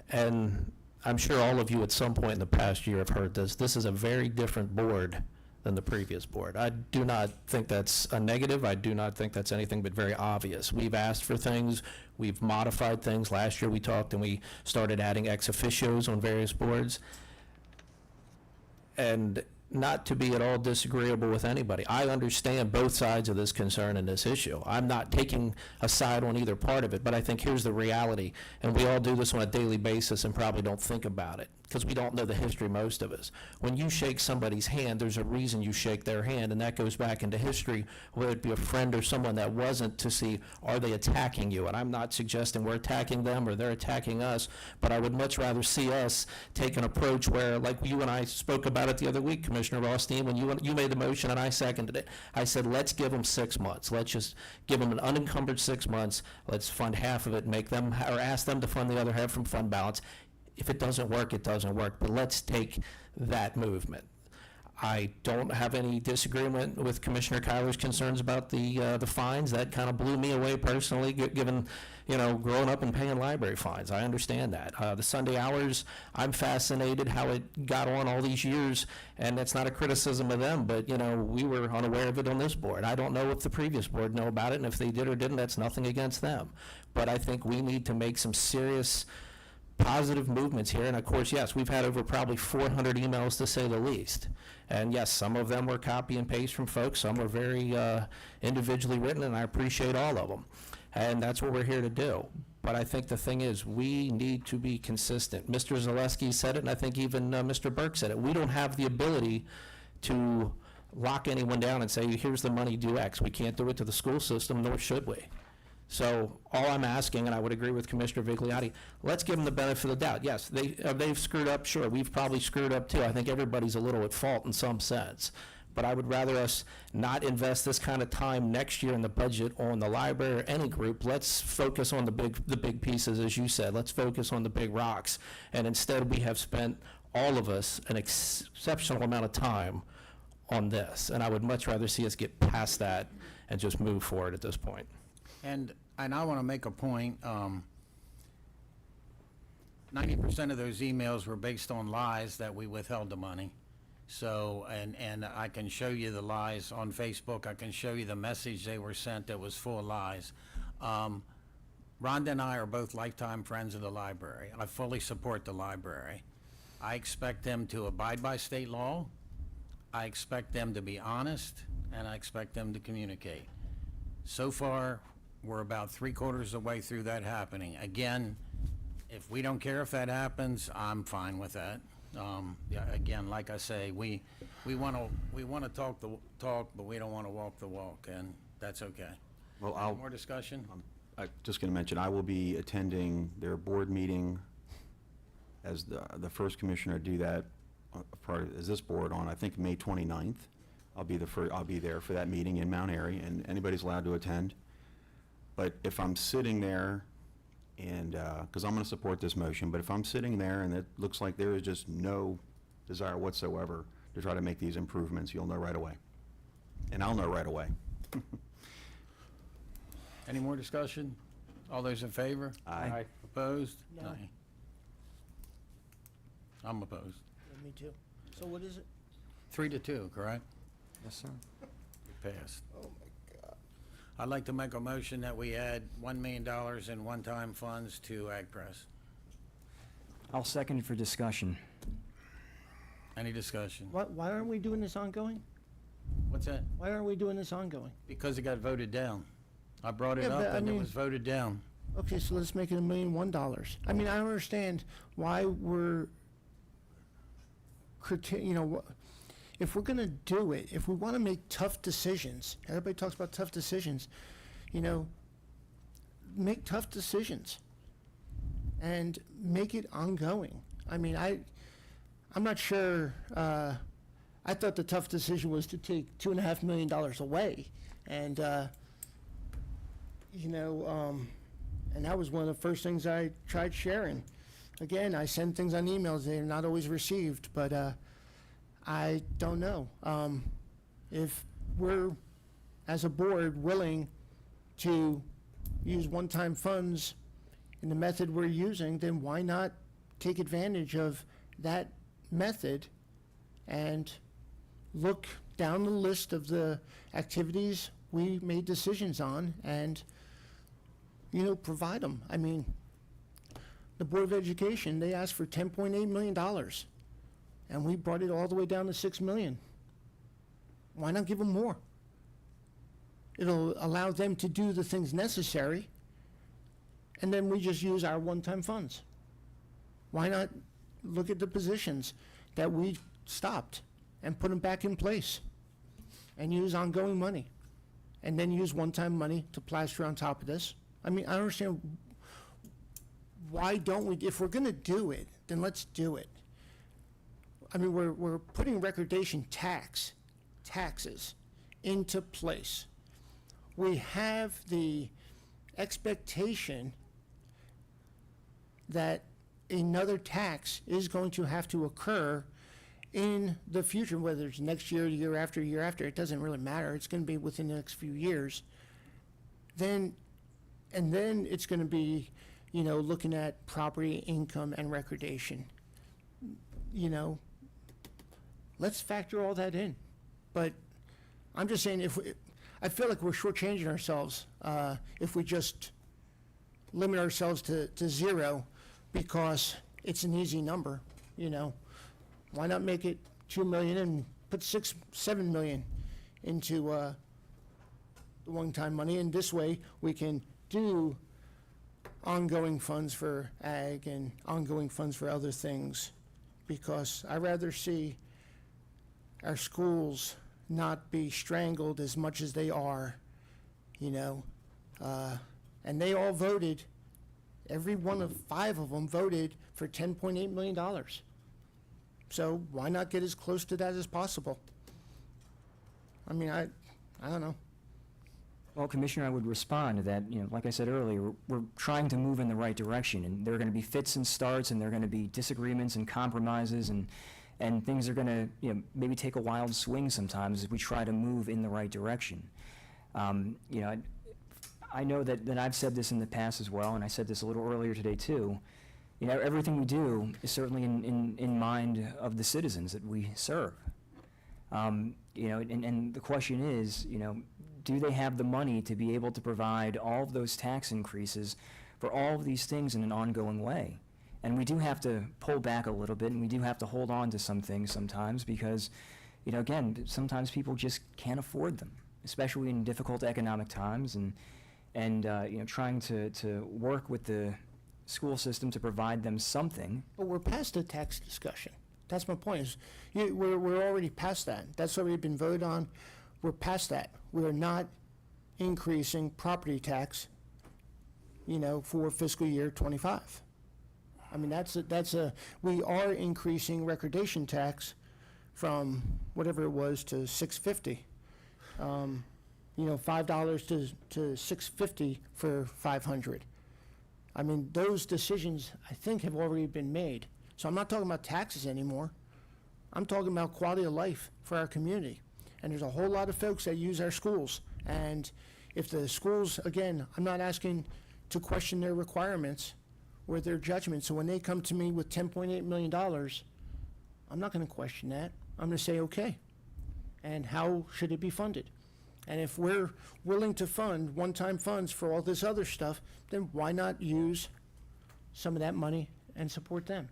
And I'm sure all of you at some point in the past year have heard this. This is a very different board than the previous board. I do not think that's a negative. I do not think that's anything but very obvious. We've asked for things. We've modified things. Last year we talked and we started adding ex officios on various boards. And not to be at all disagreeable with anybody. I understand both sides of this concern and this issue. I'm not taking a side on either part of it, but I think here's the reality, and we all do this on a daily basis and probably don't think about it, because we don't know the history, most of us. When you shake somebody's hand, there's a reason you shake their hand, and that goes back into history, whether it be a friend or someone that wasn't, to see, are they attacking you? And I'm not suggesting we're attacking them or they're attacking us, but I would much rather see us take an approach where, like you and I spoke about it the other week, Commissioner Rothstein, when you made the motion and I seconded it. I said, let's give them 6 months. Let's just give them an unencumbered 6 months. Let's fund half of it, make them, or ask them to fund the other half from fund balance. If it doesn't work, it doesn't work, but let's take that movement. I don't have any disagreement with Commissioner Kyler's concerns about the fines. That kind of blew me away personally, given, growing up and paying library fines. I understand that. The Sunday hours, I'm fascinated how it got on all these years, and that's not a criticism of them, but, we were unaware of it on this board. I don't know if the previous board know about it, and if they did or didn't, that's nothing against them. But I think we need to make some serious positive movements here, and of course, yes, we've had over probably 400 emails to say the least. And yes, some of them were copy and paste from folks, some were very individually written, and I appreciate all of them. And that's what we're here to do. But I think the thing is, we need to be consistent. Mr. Zaleski said it, and I think even Mr. Burke said it. We don't have the ability to lock anyone down and say, here's the money, do X. We can't do it to the school system, nor should we. So all I'm asking, and I would agree with Commissioner Vigliotti, let's give them the benefit of the doubt. Yes, they've screwed up, sure. We've probably screwed up too. I think everybody's a little at fault in some sense. But I would rather us not invest this kind of time next year in the budget on the library or any group. Let's focus on the big pieces, as you said. Let's focus on the big rocks. And instead, we have spent, all of us, an exceptional amount of time on this. And I would much rather see us get past that and just move forward at this point. And I want to make a point, 90% of those emails were based on lies that we withheld the money. So, and I can show you the lies on Facebook. I can show you the message they were sent that was full of lies. Rhonda and I are both lifetime friends of the library. I fully support the library. I expect them to abide by state law. I expect them to be honest, and I expect them to communicate. So far, we're about 3/4 of the way through that happening. Again, if we don't care if that happens, I'm fine with that. Yeah, again, like I say, we want to talk the talk, but we don't want to walk the walk, and that's okay. Well, More discussion? I'm just going to mention, I will be attending their board meeting as the first commissioner to do that, as this board on, I think, May 29th. I'll be there for that meeting in Mount Airy, and anybody's allowed to attend. But if I'm sitting there And, because I'm going to support this motion, but if I'm sitting there and it looks like there is just no desire whatsoever to try to make these improvements, you'll know right away. And I'll know right away. Any more discussion? All those in favor? Aye. Opposed? No. Aye. I'm opposed. Me too. So what is it? 3-2, correct? Yes, sir. Passed. Oh, my God. I'd like to make a motion that we add $1 million in one-time funds to AgPress. I'll second it for discussion. Any discussion? Why aren't we doing this ongoing? What's that? Why aren't we doing this ongoing? Because it got voted down. I brought it Yeah, but up I and it mean- was voted down. Okay, so let's make it $1,000,001. I mean, I don't understand why we're, if we're gonna do it, if we wanna make tough decisions, everybody talks about tough decisions, make tough decisions and make it ongoing. I mean, I'm not sure, I thought the tough decision was to take $2.5 million away, and, and that was one of the first things I tried sharing. Again, I send things on emails, they're not always received, but I don't know. If we're, as a board, willing to use one-time funds in the method we're using, then why not take advantage of that method and look down the list of the activities we made decisions on and provide them. I mean, the Board of Education, they asked for $10.8 million, and we brought it all the way down to $6 million. Why not give them more? It'll allow them to do the things necessary, and then we just use our one-time funds. Why not look at the positions that we stopped and put them back in place and use ongoing money, and then use one-time money to plaster on top of this? I mean, I don't understand, why don't we, if we're gonna do it, then let's do it. I mean, we're putting recordation taxes into place. We have the expectation that another tax is going to have to occur in the future, whether it's next year, year after, it doesn't really matter. It's gonna be within the next few years. Then it's gonna be, looking at property, income, and recordation. Let's factor all that in. But I'm just saying, I feel like we're shortchanging ourselves if we just limit ourselves to zero because it's an easy number, Why not make it 2 million and put 7 million into the one-time money? And this way, we can do ongoing funds for ag and ongoing funds for other things. Because I'd rather see our schools not be strangled as much as they are, and they all voted, every one of 5 of them voted for $10.8 million. So why not get as close to that as possible? I mean, I don't know. Well, Commissioner, I would respond to that, like I said earlier, we're trying to move in the right direction, and there are going to be fits and starts, and there are going to be disagreements and compromises, and things are going to, maybe take a wild swing sometimes as we try to move in the right direction. I know that I've said this in the past as well, and I said this a little earlier today too. Everything we do is certainly in mind of the citizens that we serve. And the question is, do they have the money to be able to provide all of those tax increases for all of these things in an ongoing way? And we do have to pull back a little bit, and we do have to hold on to some things sometimes because, again, sometimes people just can't afford them, especially in difficult economic times, and trying to work with the school system to provide them something. But we're past the tax discussion. That's my point, is we're already past that. That's already been voted on. We're past that. We're not increasing property tax, for fiscal year '25. I mean, we are increasing recordation tax from whatever it was to $6.50. $5 to $6.50 for 500. I mean, those decisions, I think, have already been made. So I'm not talking about taxes anymore. I'm talking about quality of life for our community. And there's a whole lot of folks that use our schools. And if the schools, again, I'm not asking to question their requirements or their judgment. So when they come to me with $10.8 million, I'm not going to question that. I'm going to say, okay. And how should it be funded? And if we're willing to fund one-time funds for all this other stuff, then why not use some of that money and support them?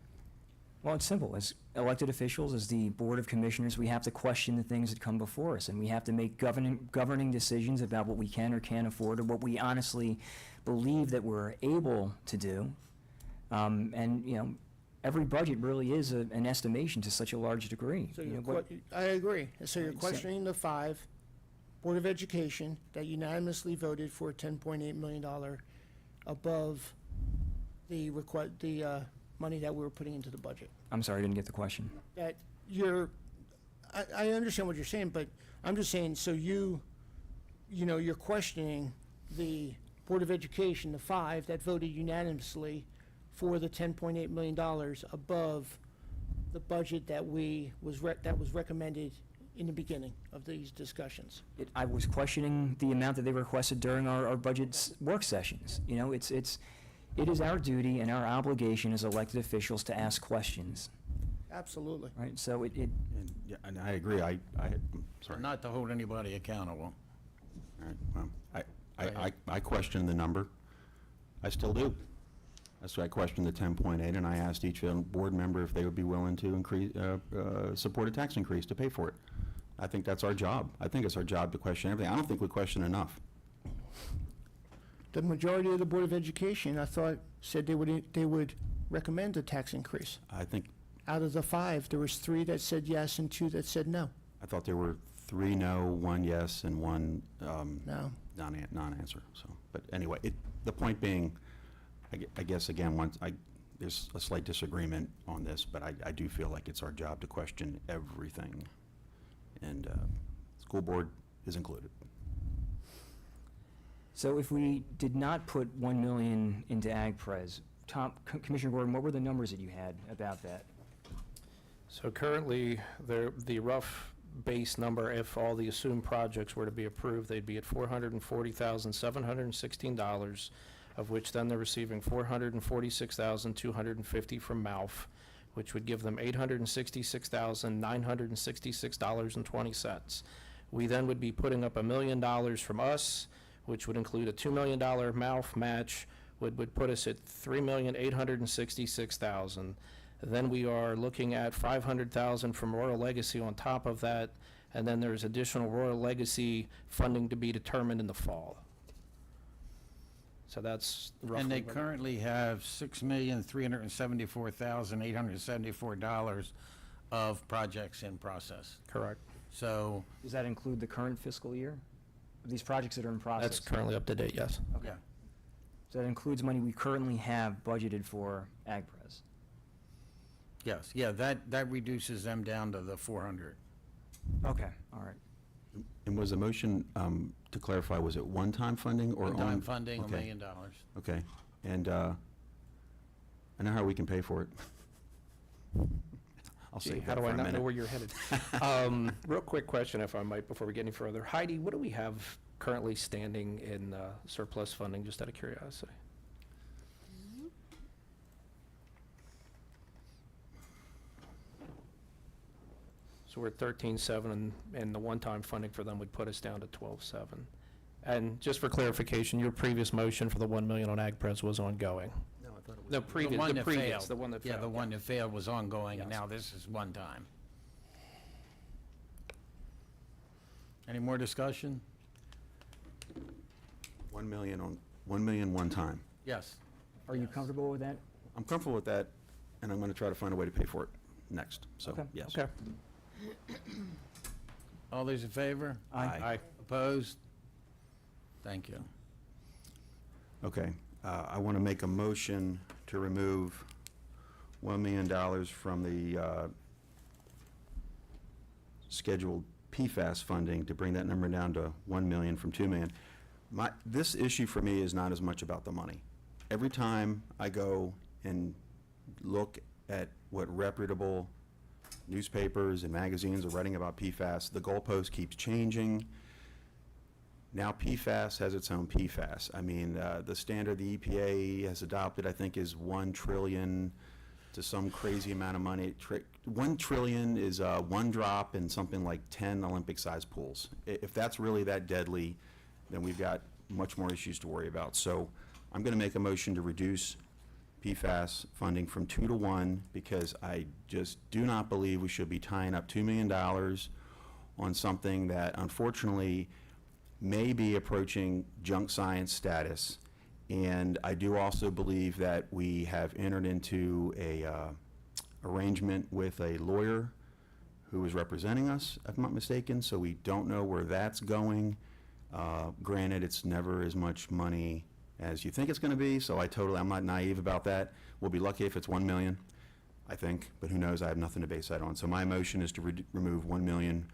Well, it's simple. As elected officials, as the Board of Commissioners, we have to question the things that come before us, and we have to make governing decisions about what we can or can't afford, or what we honestly believe that we're able to do. And, you know, every budget really is an estimation to such a large degree. So You you're, know, I agree. So you're Right, so- questioning the 5 Board of Education that unanimously voted for $10.8 million above the money that we were putting into the budget. I'm sorry, I didn't get the question. That I understand what you're saying, but I'm just saying, so you know, you're questioning the Board of Education, the 5 that voted unanimously for the $10.8 million above the budget that was recommended in the beginning of these discussions. I was questioning the amount that they requested during our budget work sessions. You know, it is our duty and our obligation as elected officials to ask questions, Absolutely. right? So And I agree, I'm sorry. Not to hold anybody accountable. All right, well, I question the number. I still do. That's why I questioned the 10.8, and I asked each board member if they would be willing to increase, support a tax increase to pay for it. I think that's our job. I think it's our job to question everything. I don't think we question enough. The majority of the Board of Education, I thought, said they would recommend a tax increase. I think, Out of the 5, there was 3 that said yes and 2 that said no. I thought there were 3 no, 1 yes, and 1 No. non-answer, so. But anyway, the point being, I guess, again, there's a slight disagreement on this, but I do feel like it's our job to question everything. And school board is included. So if we did not put 1 million into AgPres, Commissioner Gordon, what were the numbers that you had about that? So currently, the rough base number, if all the assumed projects were to be approved, they'd be at $440,716, of which then they're receiving $446,250 from MALF, which would give them $866,966.20. We then would be putting up $1 million from us, which would include a $2 million MALF match, would put us at $3,866,000. Then we are looking at $500,000 from Royal Legacy on top of that, and then there's additional Royal Legacy funding to be determined in the fall. So that's roughly. And they what- currently have $6,374,874 of projects in process. Correct. So, Does that include the current fiscal year? These projects that are in process? That's currently up to date, yes. yeah. So that includes money we currently have budgeted for AgPres? Yes, yeah, that reduces them down to the 400. Okay, all right. And was the motion, to clarify, was it one-time funding or? One-time on- funding, $1 okay, million. Okay, and I know how we can pay for it. I'll Gee, save how that do for I a not know minute. where you're headed? Real quick question, if I might, before we get any further. Heidi, what do we have currently standing in surplus funding, just out of curiosity? So we're at 13.7, and the one-time funding for them would put us down to 12.7. And just for clarification, your previous motion for the 1 million on AgPres was ongoing. No, I thought it was. The previous, one the that previous, failed. the one that failed. Yeah, the one that failed was ongoing, and Yes. now this is one time. Any more discussion? 1 million one time. Yes. Are you comfortable with that? I'm comfortable with that, and I'm going to try to find a way to pay for it next, so, Okay. yes. Okay. All those in favor? Aye. Opposed? Thank you. Okay, I want to make a motion to remove $1 million from the scheduled PFAS funding to bring that number down to 1 million from 2 million. This issue for me is not as much about the money. every time I go and look at what reputable newspapers and magazines are writing about PFAS, the goalpost keeps changing. Now PFAS has its own PFAS. I mean, the standard the EPA has adopted, I think, is 1 trillion to some crazy amount of money. 1 trillion is one drop in something like 10 Olympic-sized pools. If that's really that deadly, then we've got much more issues to worry about. So I'm going to make a motion to reduce PFAS funding from 2 to 1, because I just do not believe we should be tying up $2 million on something that unfortunately may be approaching junk science status. And I do also believe that we have entered into a arrangement with a lawyer who is representing us, if I'm not mistaken, so we don't know where that's going. Granted, it's never as much money as you think it's going to be, so I'm not naive about that. We'll be lucky if it's 1 million, I think, but who knows? I have nothing to base that on. So my motion is to remove 1 million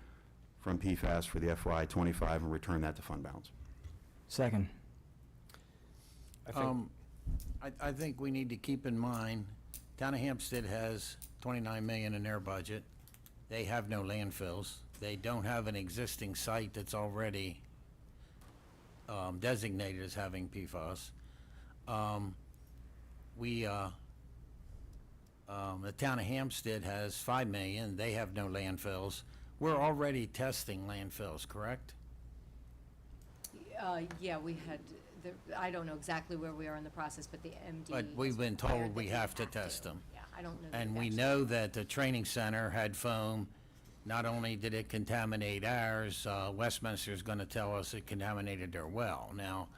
from PFAS for the FY '25 and return that to fund balance. Second. I think we need to keep in mind, Town of Hampstead has 29 million in their budget. They have no landfills. They don't have an existing site that's already designated as having PFAS. The Town of Hampstead has 5 million. They have no landfills. We're already testing landfills, correct? Yeah, we had, I don't know exactly where we are in the process, but the MD. But we've has been required told we that have to test them. Yeah, I don't know. that And we've we actually- know that the training center had foam. Not only did it contaminate ours, Westminster's going to tell us it contaminated their well. Now,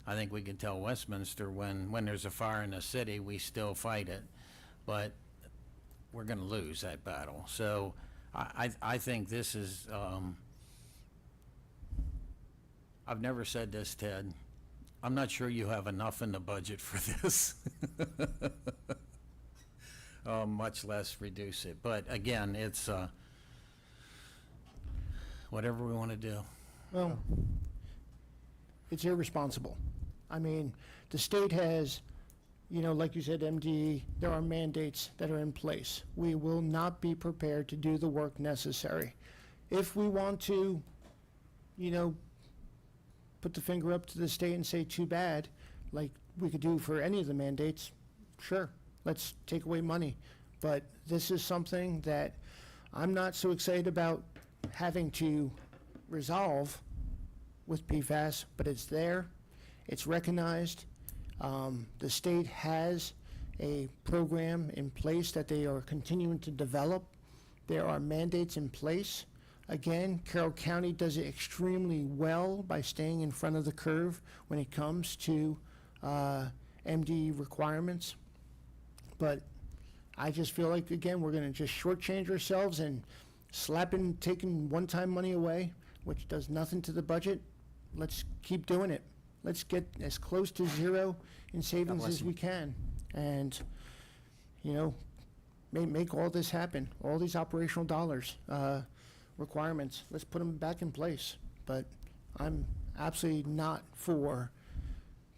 I think we can tell Westminster when there's a fire in the city, we still fight it. But we're going to lose that battle. So I think this is, I've never said this, Ted. I'm not sure you have enough in the budget for this. Much less reduce it. But again, it's whatever we want to do. Well, it's irresponsible. I mean, the state has, like you said, MDE, there are mandates that are in place. We will not be prepared to do the work necessary. If we want to, put the finger up to the state and say, too bad, like we could do for any of the mandates, sure, let's take away money. But this is something that I'm not so excited about having to resolve with PFAS, but it's there, it's recognized. The state has a program in place that they are continuing to develop. There are mandates in place. Again, Carroll County does it extremely well by staying in front of the curve when it comes to MD requirements. But I just feel like, again, we're going to just shortchange ourselves and taking one-time money away, which does nothing to the budget. Let's keep doing it. Let's get as close to zero in savings as we can. And, make all this happen, all these operational dollars, requirements. Let's put them back in place. But I'm absolutely not for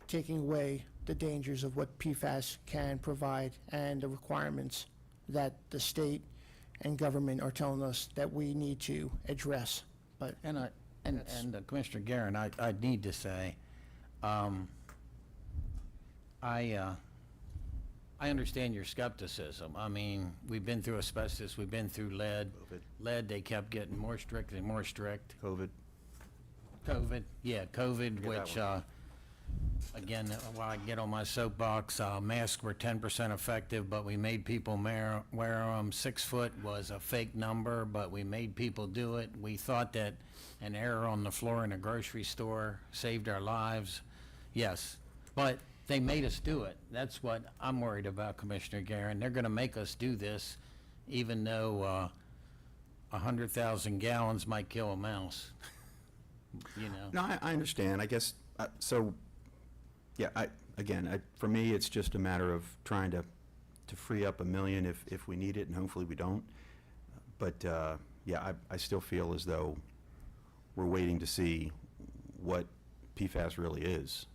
taking away the dangers of what PFAS can provide and the requirements that the state and government are telling us that we need to address. But And Commissioner Guerin, I need to say, I understand your skepticism. I mean, we've been through asbestos, we've been through lead. COVID. Lead, they kept getting more strict and more strict. COVID. COVID, Forget that which, again, while I get on my soapbox, masks were 10% effective, but we made people wear them. 6 foot was a fake number, but we made people do it. We thought that an error on the floor in a grocery store saved our lives. Yes, but they made us do it. That's what I'm worried about, Commissioner Guerin. They're going to make us do this, even though 100,000 gallons might kill a mouse. No, I understand. I guess, for me, it's just a matter of trying to free up $1 million if we need it, and hopefully we don't. But, I still feel as though we're waiting to see what PFAS really is.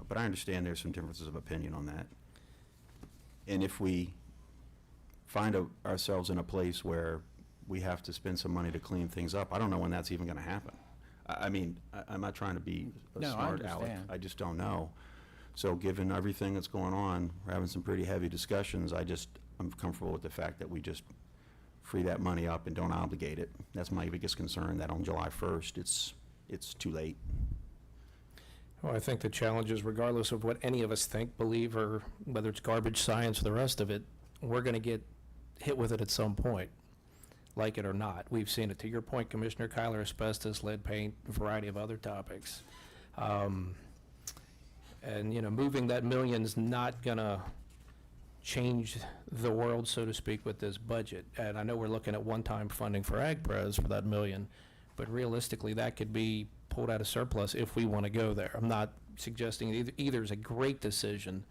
But I understand there's some differences of opinion on that. And if we find ourselves in a place where we have to spend some money to clean things up, I don't know when that's even going to happen. I mean, I'm not trying to be a No, I smart aleck. understand. I just don't know. So given everything that's going on, we're having some pretty heavy discussions. I'm comfortable with the fact that we just free that money up and don't obligate it. That's my biggest concern, that on July 1st, it's too late. Well, I think the challenge is regardless of what any of us think, believe, or whether it's garbage science or the rest of it, we're going to get hit with it at some point, like it or not. We've seen it. To your point, Commissioner Kyler, asbestos, lead paint, a variety of other topics. And, you know, moving that million's not going to change the world, so to speak, with this budget. And I know we're looking at one-time funding for AgPres for that million, but realistically, that could be pulled out of surplus if we want to go there. I'm not suggesting either is a great decision,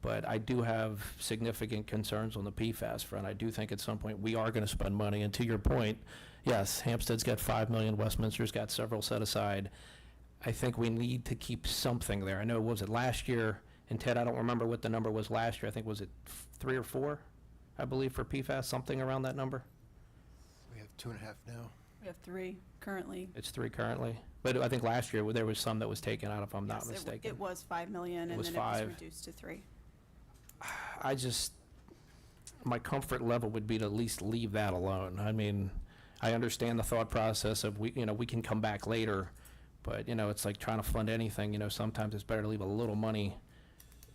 but I do have significant concerns on the PFAS front. I do think at some point we are going to spend money, and to your point, yes, Hampstead's got 5 million, Westminster's got several set aside. I think we need to keep something there. I know, was it last year? And Ted, I don't remember what the number was last year. I think, was it 3 or 4, I believe, for PFAS, something around that number? We have 2.5 now. We have 3 currently. It's 3 currently. But I think last year there was some that was taken out, if I'm not Yes, mistaken. It was 5 million, and was then it was 5. reduced to 3. I just, my comfort level would be to at least leave that alone. I mean, I understand the thought process of, we can come back later, but, it's like trying to fund anything, sometimes it's better to leave a little money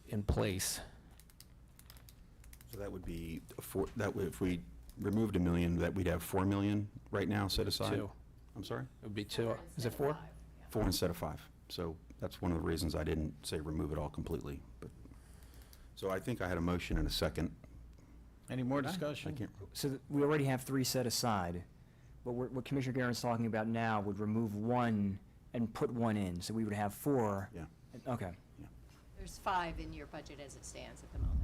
in place. So that would be, if we removed $1 million, that we'd have 4 million right now set aside? 2. I'm sorry? It would be 2. Is it 4? 4 instead of 5. So that's one of the reasons I didn't say remove it all completely. But so I think I had a motion and a second. Any more I discussion? can't, So we already have 3 set aside, but what Commissioner Guerin's talking about now would remove 1 and put 1 in, so we would have 4. yeah. Okay. There's 5 in your budget as it stands at the moment,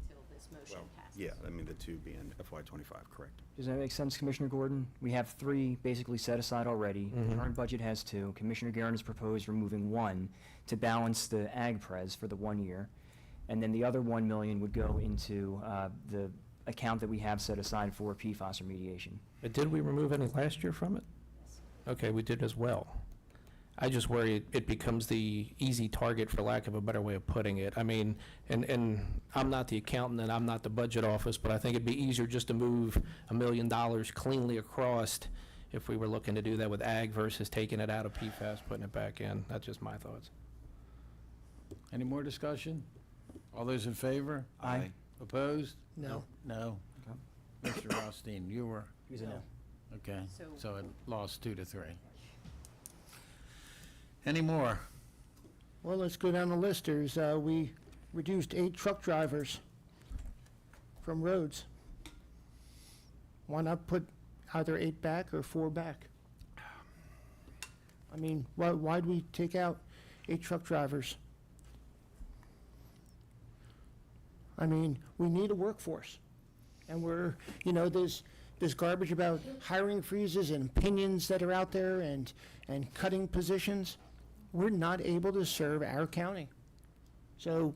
until this motion Well, passes. yeah, I mean, the 2 being FY25, correct. Does that make sense, Commissioner Gordon? We have 3 basically set aside already. The current budget has 2. Commissioner Guerin has proposed removing 1 to balance the AgPres for the 1 year. And then the other 1 million would go into the account that we have set aside for PFAS remediation. But did we remove any last year from it? Yes. Okay, we did as well. I just worry it becomes the easy target, for lack of a better way of putting it. I mean, and I'm not the accountant and I'm not the budget office, but I think it'd be easier just to move $1 million cleanly across if we were looking to do that with ag versus taking it out of PFAS, putting it back in. That's just my thoughts. Any more discussion? All those in favor? Aye. Opposed? No. No. Mr. Rothstein, you were, He was a no. okay. So- So it lost 2 to 3. Any more? Well, let's go down the list. We reduced 8 truck drivers from roads. Why not put either 8 back or 4 back? I mean, why'd we take out 8 truck drivers? I mean, we need a workforce. And there's garbage about hiring freezes and opinions that are out there and cutting positions. We're not able to serve our county. So,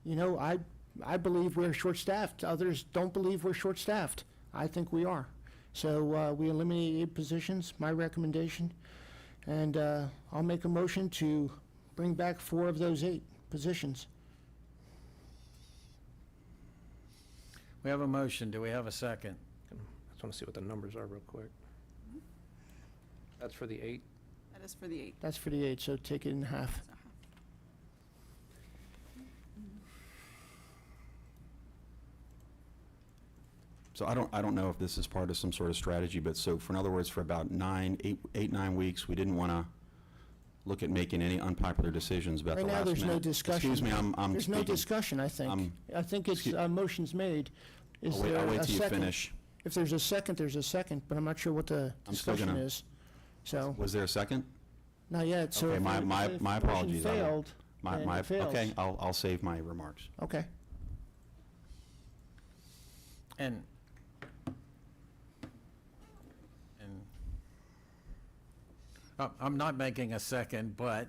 I believe we're short-staffed. Others don't believe we're short-staffed. I think we are. So we eliminated 8 positions, my recommendation. And I'll make a motion to bring back 4 of those 8 positions. We have a motion. Do we have a second? I just want to see what the numbers are real quick. That's for the 8? That is for the 8. That's for the 8, so take it in half. So I don't know if this is part of some sort of strategy, but so in other words, for about 9 weeks, we didn't want to look at making any unpopular decisions about the Right last now, minute. there's no discussion. Excuse me, I'm There's no speaking. discussion, I think. I think it's, excuse- motion's made. Is I'll wait there a till you second? finish. If there's a second, there's a second, but I'm not sure what the I'm still discussion gonna- is. So, Was there a second? not yet, so Okay, if my if apologies. motion failed, My, then it fails. okay, I'll save my remarks. Okay. And I'm not making a second, but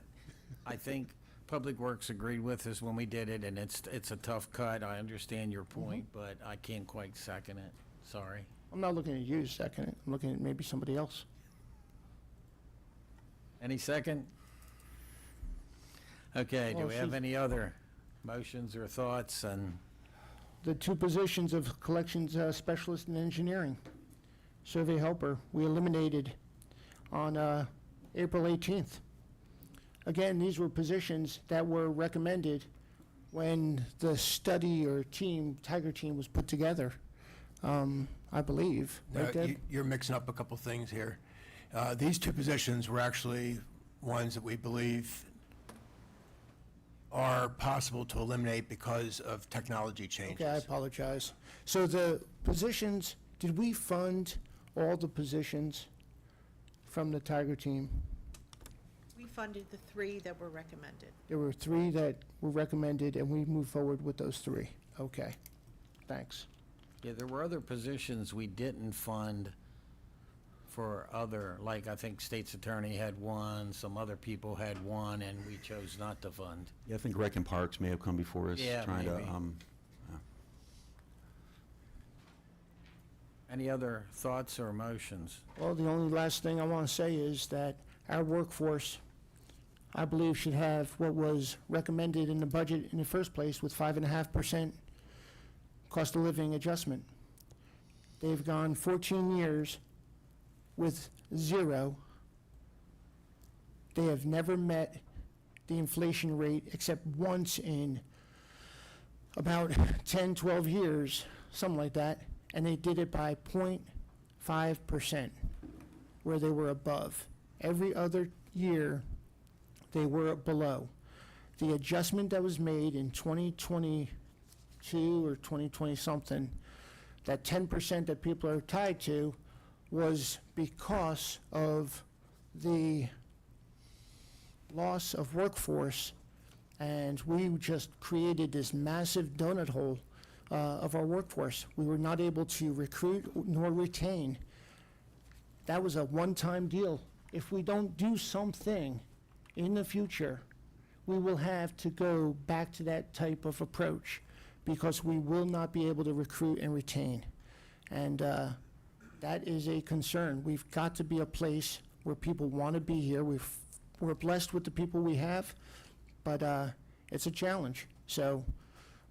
I think Public Works agreed with us when we did it, and it's a tough cut. I understand your point, but I can't quite second it. Sorry. I'm not looking at you to second it. I'm looking at maybe somebody else. Any second? Okay, do Well, we have she's- any other motions or thoughts? And The two positions of collections specialist and engineering, survey helper, we eliminated on April 18th. Again, these were positions that were recommended when the study or team, Tiger team, was put together, I believe. No, Right, Deb? you're mixing up a couple things here. These two positions were actually ones that we believe are possible to eliminate because of technology changes. Okay, I apologize. So the positions, did we fund all the positions from the Tiger team? We funded the 3 that were recommended. There were 3 that were recommended, and we moved forward with those 3. Okay, thanks. yeah, there were other positions we didn't fund for other, like I think State's Attorney had one, some other people had one, and we chose not to fund. Yeah, I think Rec and Parks may have come before us. Yeah, trying maybe. to, Any other thoughts or motions? Well, the only last thing I want to say is that our workforce, I believe, should have what was recommended in the budget in the first place with 5.5% cost of living adjustment. They've gone 14 years with 0. They have never met the inflation rate except once in about 10, 12 years, something like that, and they did it by 0.5%, where they were above. Every other year, they were below. The adjustment that was made in 2022 or 2020-something, that 10% that people are tied to, was because of the loss of workforce, and we just created this massive donut hole of our workforce. We were not able to recruit nor retain. That was a one-time deal. If we don't do something in the future, we will have to go back to that type of approach because we will not be able to recruit and retain. And that is a concern. We've got to be a place where people want to be here. We're blessed with the people we have, but it's a challenge. So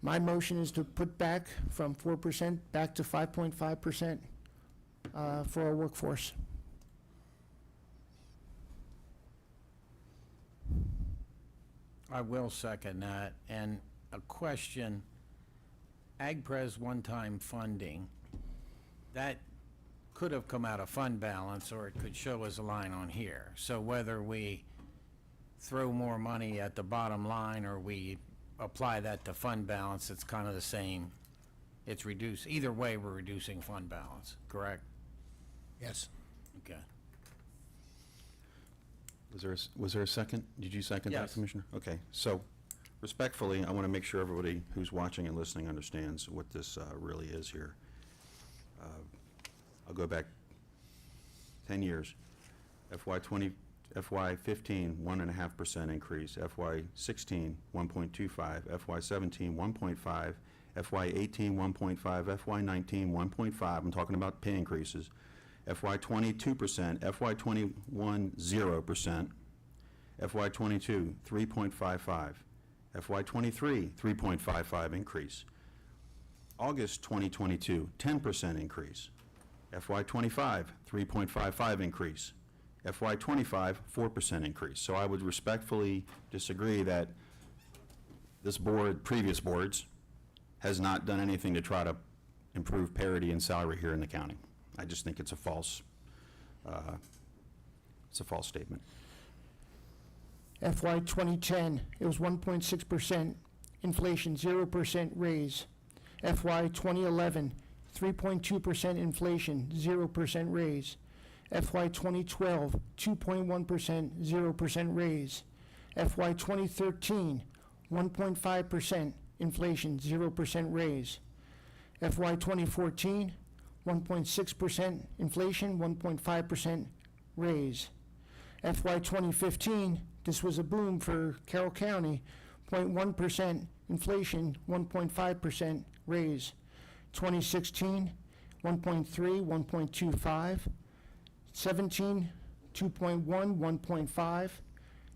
my motion is to put back from 4% back to 5.5% for our workforce. I will second that. And a question, AgPres one-time funding, that could have come out of fund balance, or it could show as a line on here. So whether we throw more money at the bottom line or we apply that to fund balance, it's kind of the same. It's reduced, either way, we're reducing fund balance, correct? Yes. Okay. was there a second? Did you second that, Yes. Commissioner? Okay, so respectfully, I want to make sure everybody who's watching and listening understands what this really is here. I'll go back 10 years. FY15, 1.5% increase. FY16, 1.25. FY17, 1.5. FY18, 1.5. FY19, 1.5. I'm talking about pay increases. FY20, 2%. FY21, 0%. FY22, 3.55. FY23, 3.55 increase. August 2022, 10% increase. FY25, 3.55 increase. FY25, 4% increase. So I would respectfully disagree that this board, previous boards, has not done anything to try to improve parity in salary here in the county. I just think it's a false statement. FY 2010, it was 1.6% inflation, 0% raise. FY 2011, 3.2% inflation, 0% raise. FY 2012, 2.1%, 0% raise. FY 2013, 1.5% inflation, 0% raise. FY 2014, 1.6% inflation, 1.5% raise. FY 2015, this was a boom for Carroll County, 0.1% inflation, 1.5% raise. 2016, 1.3, 1.25. 17, 2.1, 1.5.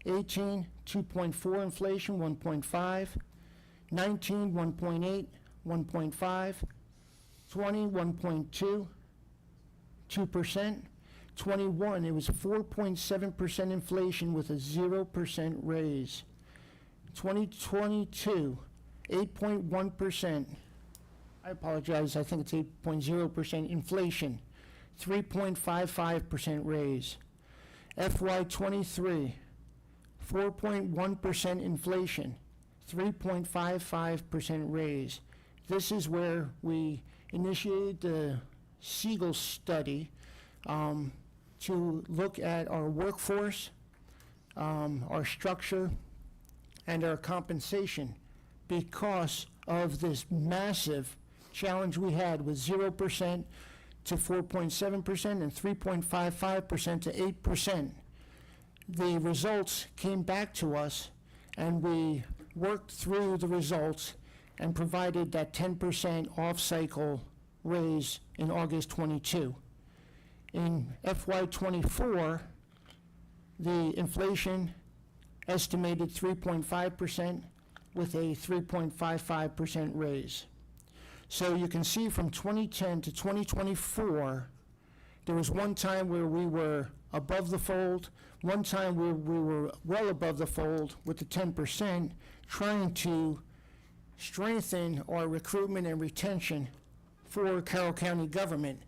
18, 2.4 inflation, 1.5. 19, 1.8, 1.5. 20, 1.2, 2%. 21, it was 4.7% inflation with a 0% raise. 2022, 8.1%. I apologize, I think it's 8.0% inflation, 3.55% raise. FY '23, 4.1% inflation, 3.55% raise. This is where we initiated the Siegel study to look at our workforce, our structure, and our compensation because of this massive challenge we had with 0% to 4.7% and 3.55% to 8%. The results came back to us, and we worked through the results and provided that 10% off-cycle raise in August 22. In FY '24, the inflation estimated 3.5% with a 3.55% raise. So you can see from 2010 to 2024, there was one time where we were above the fold, one time where we were well above the fold with the 10%, trying to strengthen our recruitment and retention for Carroll County government.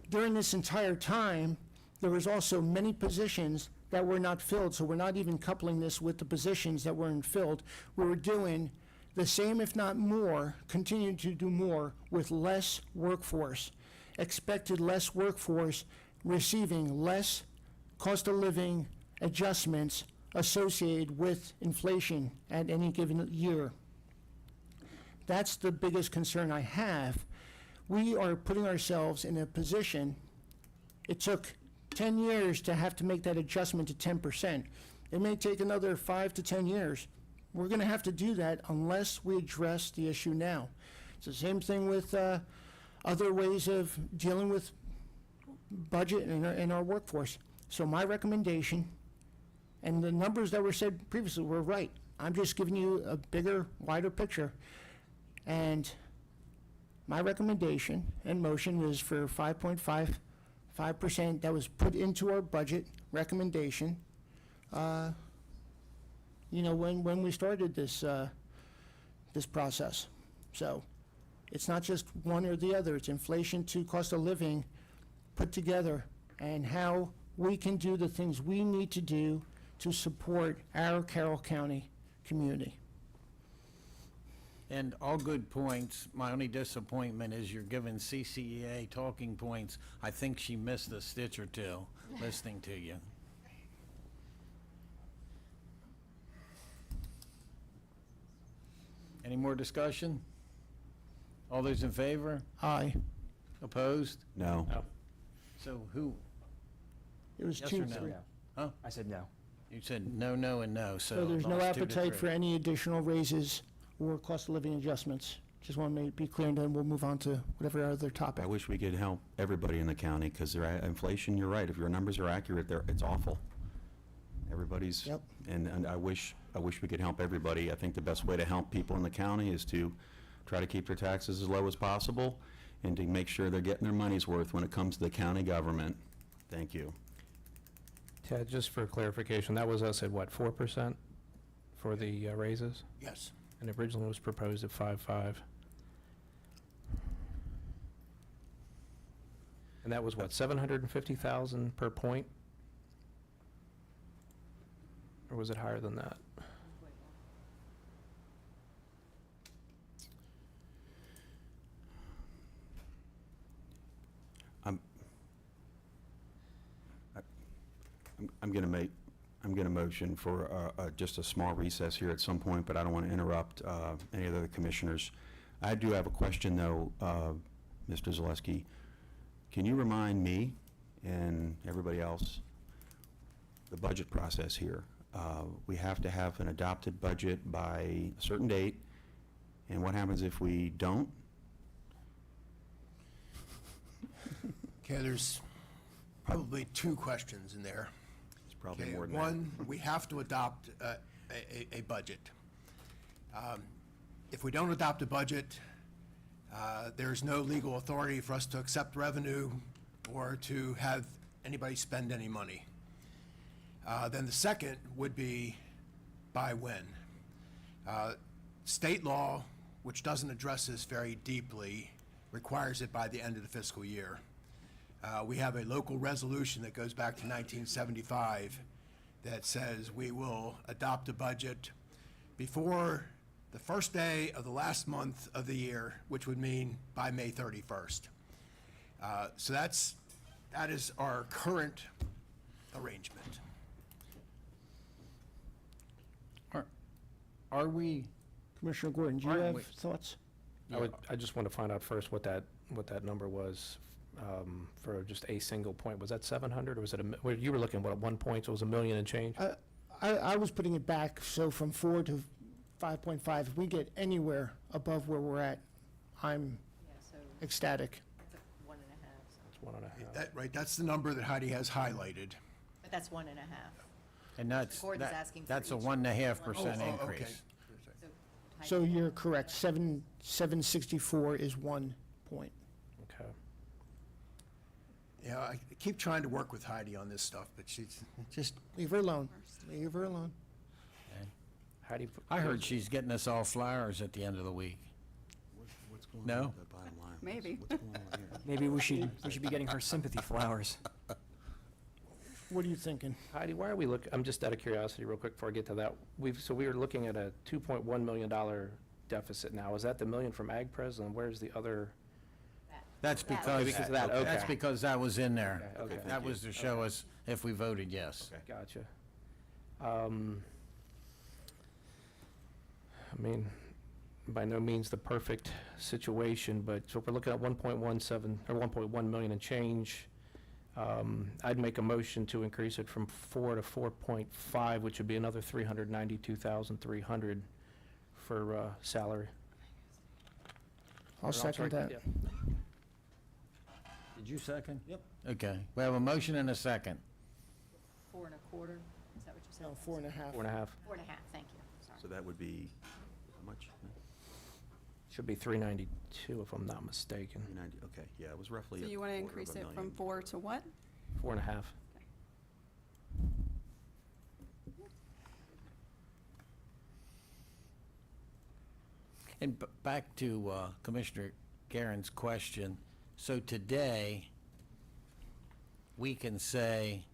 During this entire time, there was also many positions that were not filled, so we're not even coupling this with the positions that weren't filled. We were doing the same, if not more, continuing to do more with less workforce. Expected less workforce, receiving less cost of living adjustments associated with inflation at any given year. That's the biggest concern I have. We are putting ourselves in a position, it took 10 years to have to make that adjustment to 10%. It may take another 5 to 10 years. We're going to have to do that unless we address the issue now. It's the same thing with other ways of dealing with budget and our workforce. So my recommendation, and the numbers that were said previously were right. I'm just giving you a bigger, wider picture. And my recommendation and motion is for 5.55% that was put into our budget recommendation, when we started this process. So it's not just one or the other, it's inflation to cost of living put together, and how we can do the things we need to do to support our Carroll County community. And all good points. My only disappointment is you're giving CCEA talking points. I think she missed a stitch or two listening to you. Any more discussion? All those in favor? Aye. Opposed? No. No. So who? It was Yes two, or no? three. No. Huh? I said no. You said no, no, and no, so. So there's no lost 2 to appetite for 3. any additional raises or cost of living adjustments. Just want to be clear, and then we'll move on to whatever other topic. I wish we could help everybody in the county, because inflation, you're right, if your numbers are accurate, it's awful. Everybody's, Yep. and I wish we could help everybody. I think the best way to help people in the county is to try to keep their taxes as low as possible and to make sure they're getting their money's worth when it comes to the county government. Thank you. Ted, just for clarification, that was us at what, 4% for the raises? Yes. And originally was proposed at 5.5. And that was what, 750,000 per point? Or was it higher than that? I'm going to motion for just a small recess here at some point, but I don't want to interrupt any of the commissioners. I do have a question, though, Mr. Zaleski. Can you remind me and everybody else the budget process here. We have to have an adopted budget by a certain date, and what happens if we don't? Okay, there's probably two questions in there. It's probably Okay, more than that. one, we have to adopt a budget. If we don't adopt a budget, there's no legal authority for us to accept revenue or to have anybody spend any money. Then the second would be by when. State law, which doesn't address this very deeply, requires it by the end of the fiscal year. We have a local resolution that goes back to 1975 that says we will adopt a budget before the first day of the last month of the year, which would mean by May 31st. So that is our current arrangement. Are we, Commissioner Gordon, do you Aren't have we- thoughts? I just want to find out first what that number was for just a single point. Was that 700 or was it well, you were looking, what, at 1 point, so it was 1 million and change? I was putting it back, so from 4 to 5.5, if we get anywhere above where we're at, I'm Yeah, so ecstatic. it's a 1.5, so, It's 1.5. Right, that's the number that Heidi has highlighted. but that's 1.5. and that's, Gordon's asking for that's a each 1.5% okay. increase. So So you're correct, 764 is 1 point. Okay. Yeah, I keep trying to work with Heidi on this stuff, but she's just, Leave her alone, leave her alone. How do you? I heard she's getting us all flowers at the end of the week. What's going No? on with the bottom line? Maybe. What's going on here? Maybe we should be getting her sympathy flowers. What are you thinking? Heidi, why are we I'm just out of curiosity, real quick, before I get to that. So we were looking at a $2.1 million deficit now. Is that the million from AgPres, and where's the other? That's That because, Because of that, that's okay. because that was in there. Okay, okay. That was to show us if we voted yes. Okay. Gotcha. I mean, by no means the perfect situation, but, so if we're looking at 1.17, or 1.1 million and change, I'd make a motion to increase it from 4 to 4.5, which would be another 392,300 for salary. I'll second that. Yeah. Did you second? Yep. Okay, we have a motion and a second. 4.25, is that what you said? No, 4.5. 4.5. 4.5, thank you, sorry. So that would be, how much? Should be 392 if I'm not mistaken. 390, okay, yeah, it was roughly So a you want to quarter of increase a it from million. 4 to what? 4.5. And back to Commissioner Garen's question, so today, we can say,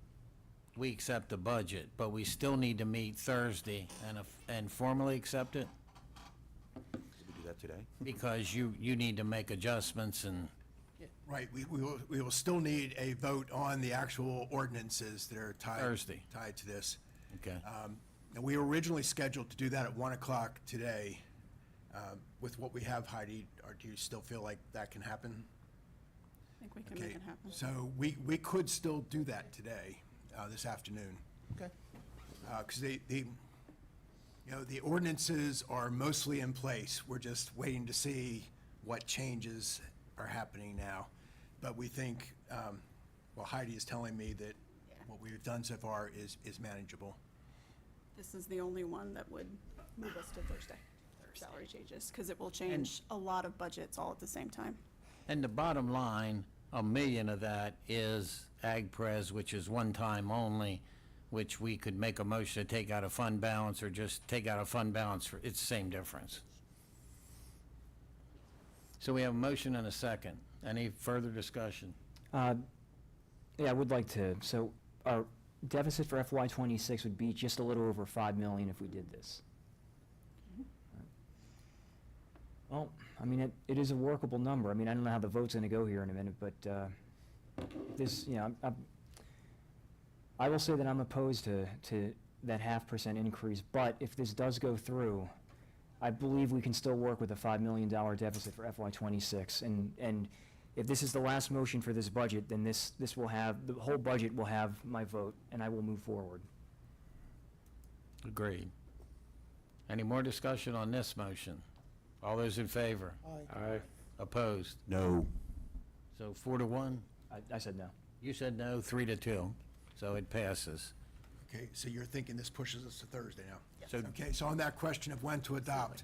we accept the budget, but we still need to meet Thursday and formally accept it? Did we do that today? Because you need to make adjustments and, right, we will still need a vote on the actual ordinances that are Thursday. tied to this. okay. And we were originally scheduled to do that at 1 o'clock today. With what we have, Heidi, or do you still feel like that can happen? I think we can Okay, make it happen. so we could still do that today, this afternoon. Okay. Because the ordinances are mostly in place. We're just waiting to see what changes are happening now. But we think, well, Heidi is telling me that what we've done so far is manageable. This is the only one that would move us to Thursday, salary changes, because it will change a lot of budgets all at the same time. And the bottom line, 1 million of that is AgPres, which is one time only, which we could make a motion to take out of fund balance or just take out of fund balance for, it's the same difference. So we have a motion and a second. Any further discussion? Yeah, I would like to. So our deficit for FY '26 would be just a little over 5 million if we did this. Well, I mean, it is a workable number. I mean, I don't know how the vote's going to go here in a minute, but this, I will say that I'm opposed to that 0.5% increase, but if this does go through, I believe we can still work with a $5 million deficit for FY '26. And If this is the last motion for this budget, then this will have, the whole budget will have my vote, and I will move forward. Agreed. Any more discussion on this motion? All those in favor? Aye. Opposed? No. So 4-1? I said no. You said no, 3-2, so it passes. Okay, so you're thinking this pushes us to Thursday now? So Okay, so on that question of when to adopt,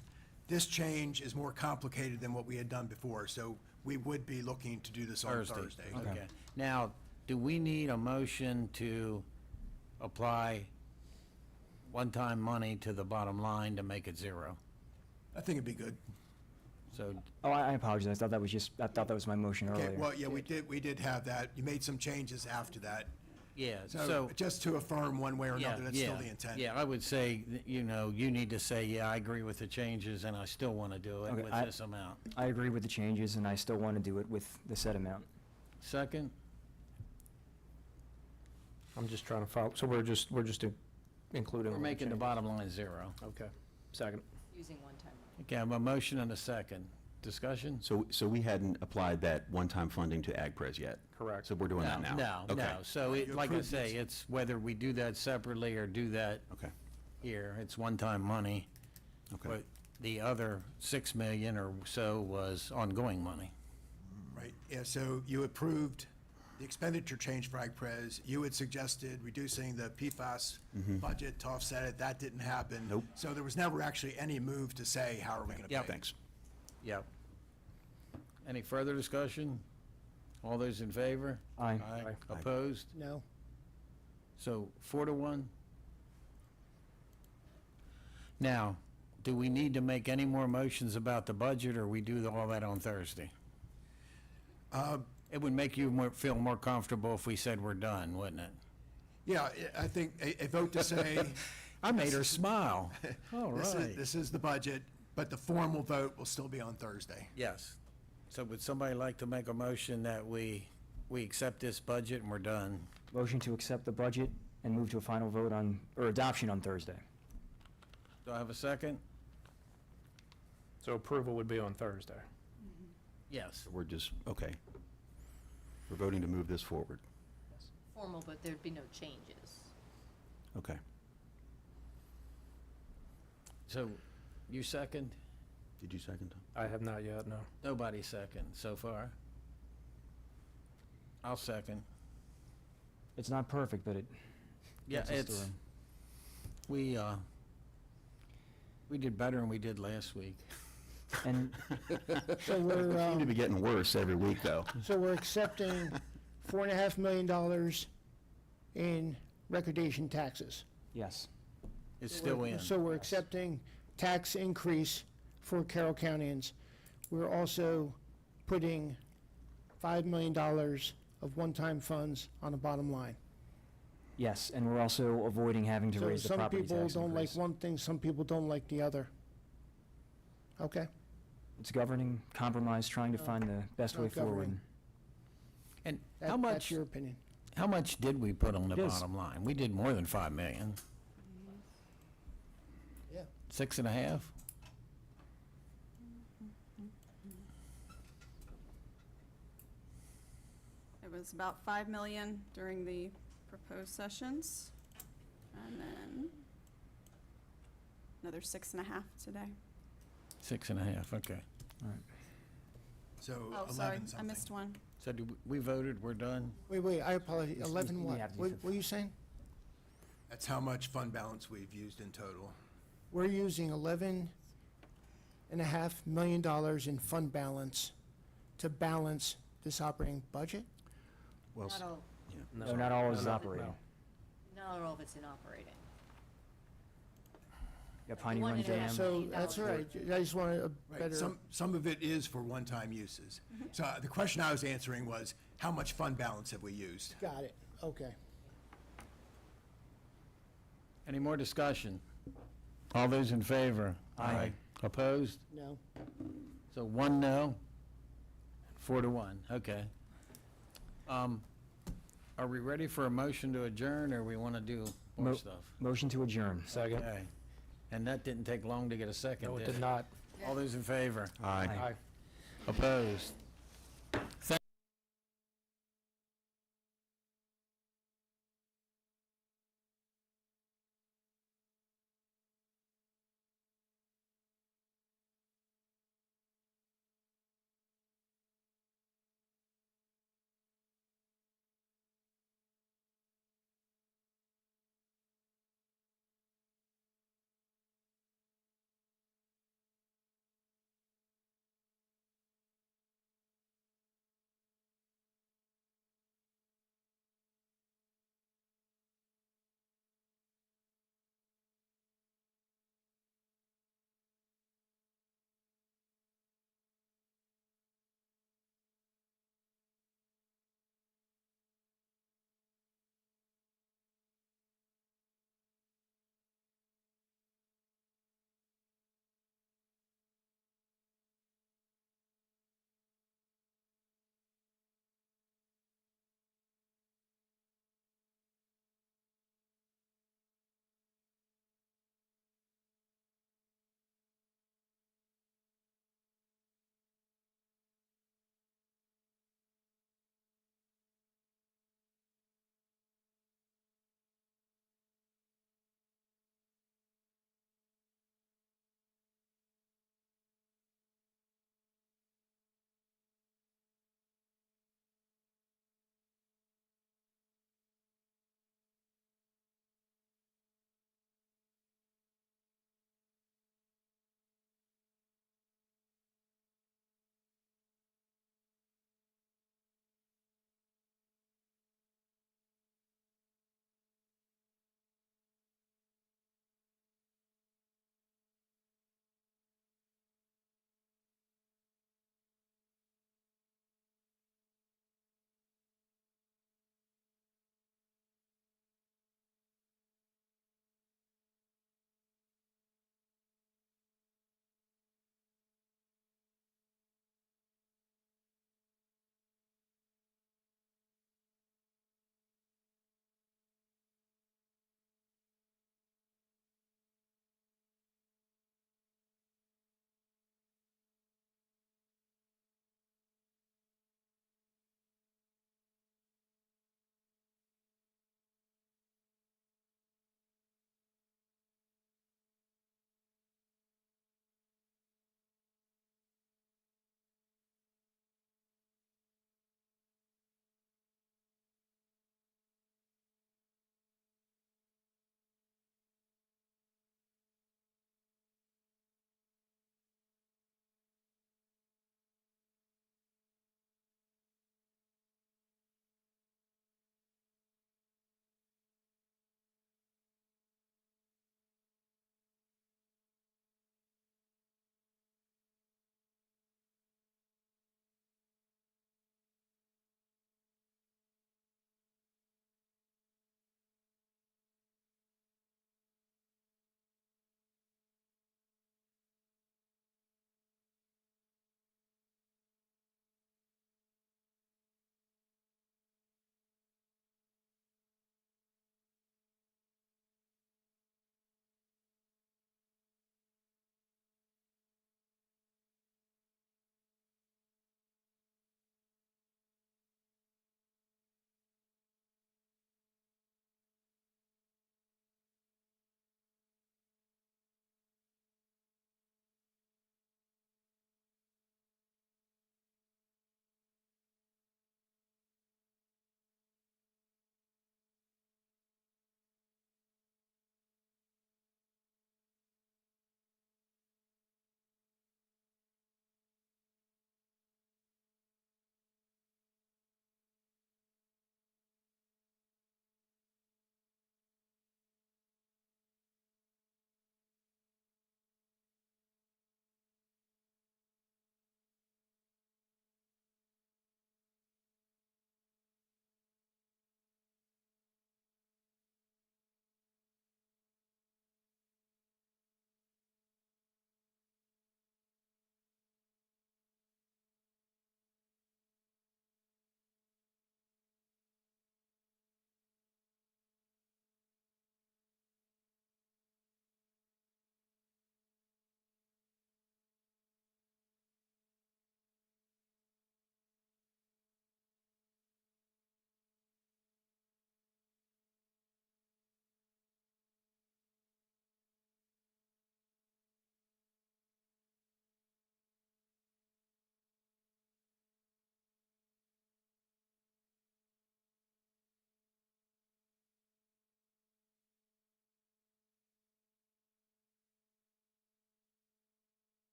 this change is more complicated than what we had done before, so we would be looking to do this on Thursday. Okay. Now, do we need a motion to apply one-time money to the bottom line to make it zero? I think it'd be good. So, Oh, I apologize. I thought that was my motion Okay, earlier. well, yeah, we did have that. You made some changes after that. yeah, So so, just to affirm one way or yeah, another, that's still yeah. the intent. Yeah, I would say, you know, you need to say, yeah, I agree with the changes, and I still want to do it Okay, with I- this amount. I agree with the changes, and I still want to do it with the set amount. Second? I'm just trying to follow, so we're just including. We're all making the changes. bottom line zero. Okay, second. Using one-time money. Okay, I have a motion and a second. Discussion? So we hadn't applied that one-time funding to AgPres yet? Correct. So we're doing that now? No, Okay. no. So it, You like I approved say, this. it's whether we do that separately or do that Okay, here, it's one-time money. okay. But the other 6 million or so was ongoing money. Right, yeah, so you approved the expenditure change for AgPres. You had suggested reducing the PFAS budget to offset it. That didn't happen. Nope. So there was never actually any move to say, how are we going to pay? Yep. Thanks. Yep. Any further discussion? All those in favor? Aye. Aye. Opposed? No. So 4-1? Now, do we need to make any more motions about the budget, or we do all that on Thursday? It would make you feel more comfortable if we said we're done, wouldn't it? Yeah, I think a vote to say, I made her smile. All right. this is the budget, but the formal vote will still be on Thursday. Yes. So would somebody like to make a motion that we accept this budget and we're done? Motion to accept the budget and move to a final vote on, or adoption on Thursday. Do I have a second? So approval would be on Thursday. Yes. We're just, okay. We're voting to move this forward. Formal, but there'd be no changes. Okay. So you second? Did you second, Tom? I have not yet, no. Nobody second so far. I'll second. It's not perfect, but it Yeah, gets us it's, through. we did better than we did last week. And So we're, Seem to be getting worse every week, though. so we're accepting $4.5 million in recordation taxes. yes, It's still in. So we're accepting tax increase for Carroll Countyans. We're also putting $5 million of one-time funds on the bottom line. yes, and we're also avoiding having to So raise the some property people tax don't like increase. one thing, some people don't like the other. Okay? It's governing compromise, trying to find the best way not forward. governing. And That- how That's much, your opinion. how much did we put on the It is. bottom line? We did more than 5 million. Yeah. 6.5? It was about 5 million during the proposed sessions, and then another 6.5 today. 6.5, okay. So Oh, 11 sorry, something. I missed one. So we voted, we're done? Wait, I apologize. 11 we what? have to do What are you saying? That's how much fund balance we've used in total. We're using $11.5 million in fund balance to balance this operating budget? Well, Not all, No, not all is No, no, operating. no. not all of it's in operating. Got Piney You Run wanted to Dam. have- So million that's all dollars. right. I just wanted a Right, better, some of it is for one-time uses. So the question I was answering was, how much fund balance have we used? got it. Okay. Any more discussion? All those in favor? Aye. Opposed? No. So 1 no, 4-1, okay. Are we ready for a motion to adjourn, or we want to do more Mo- stuff? Motion to adjourn. Second. Okay. And that didn't take long to get a second, No, it did did it? not. All those in favor? Aye. Aye. Opposed?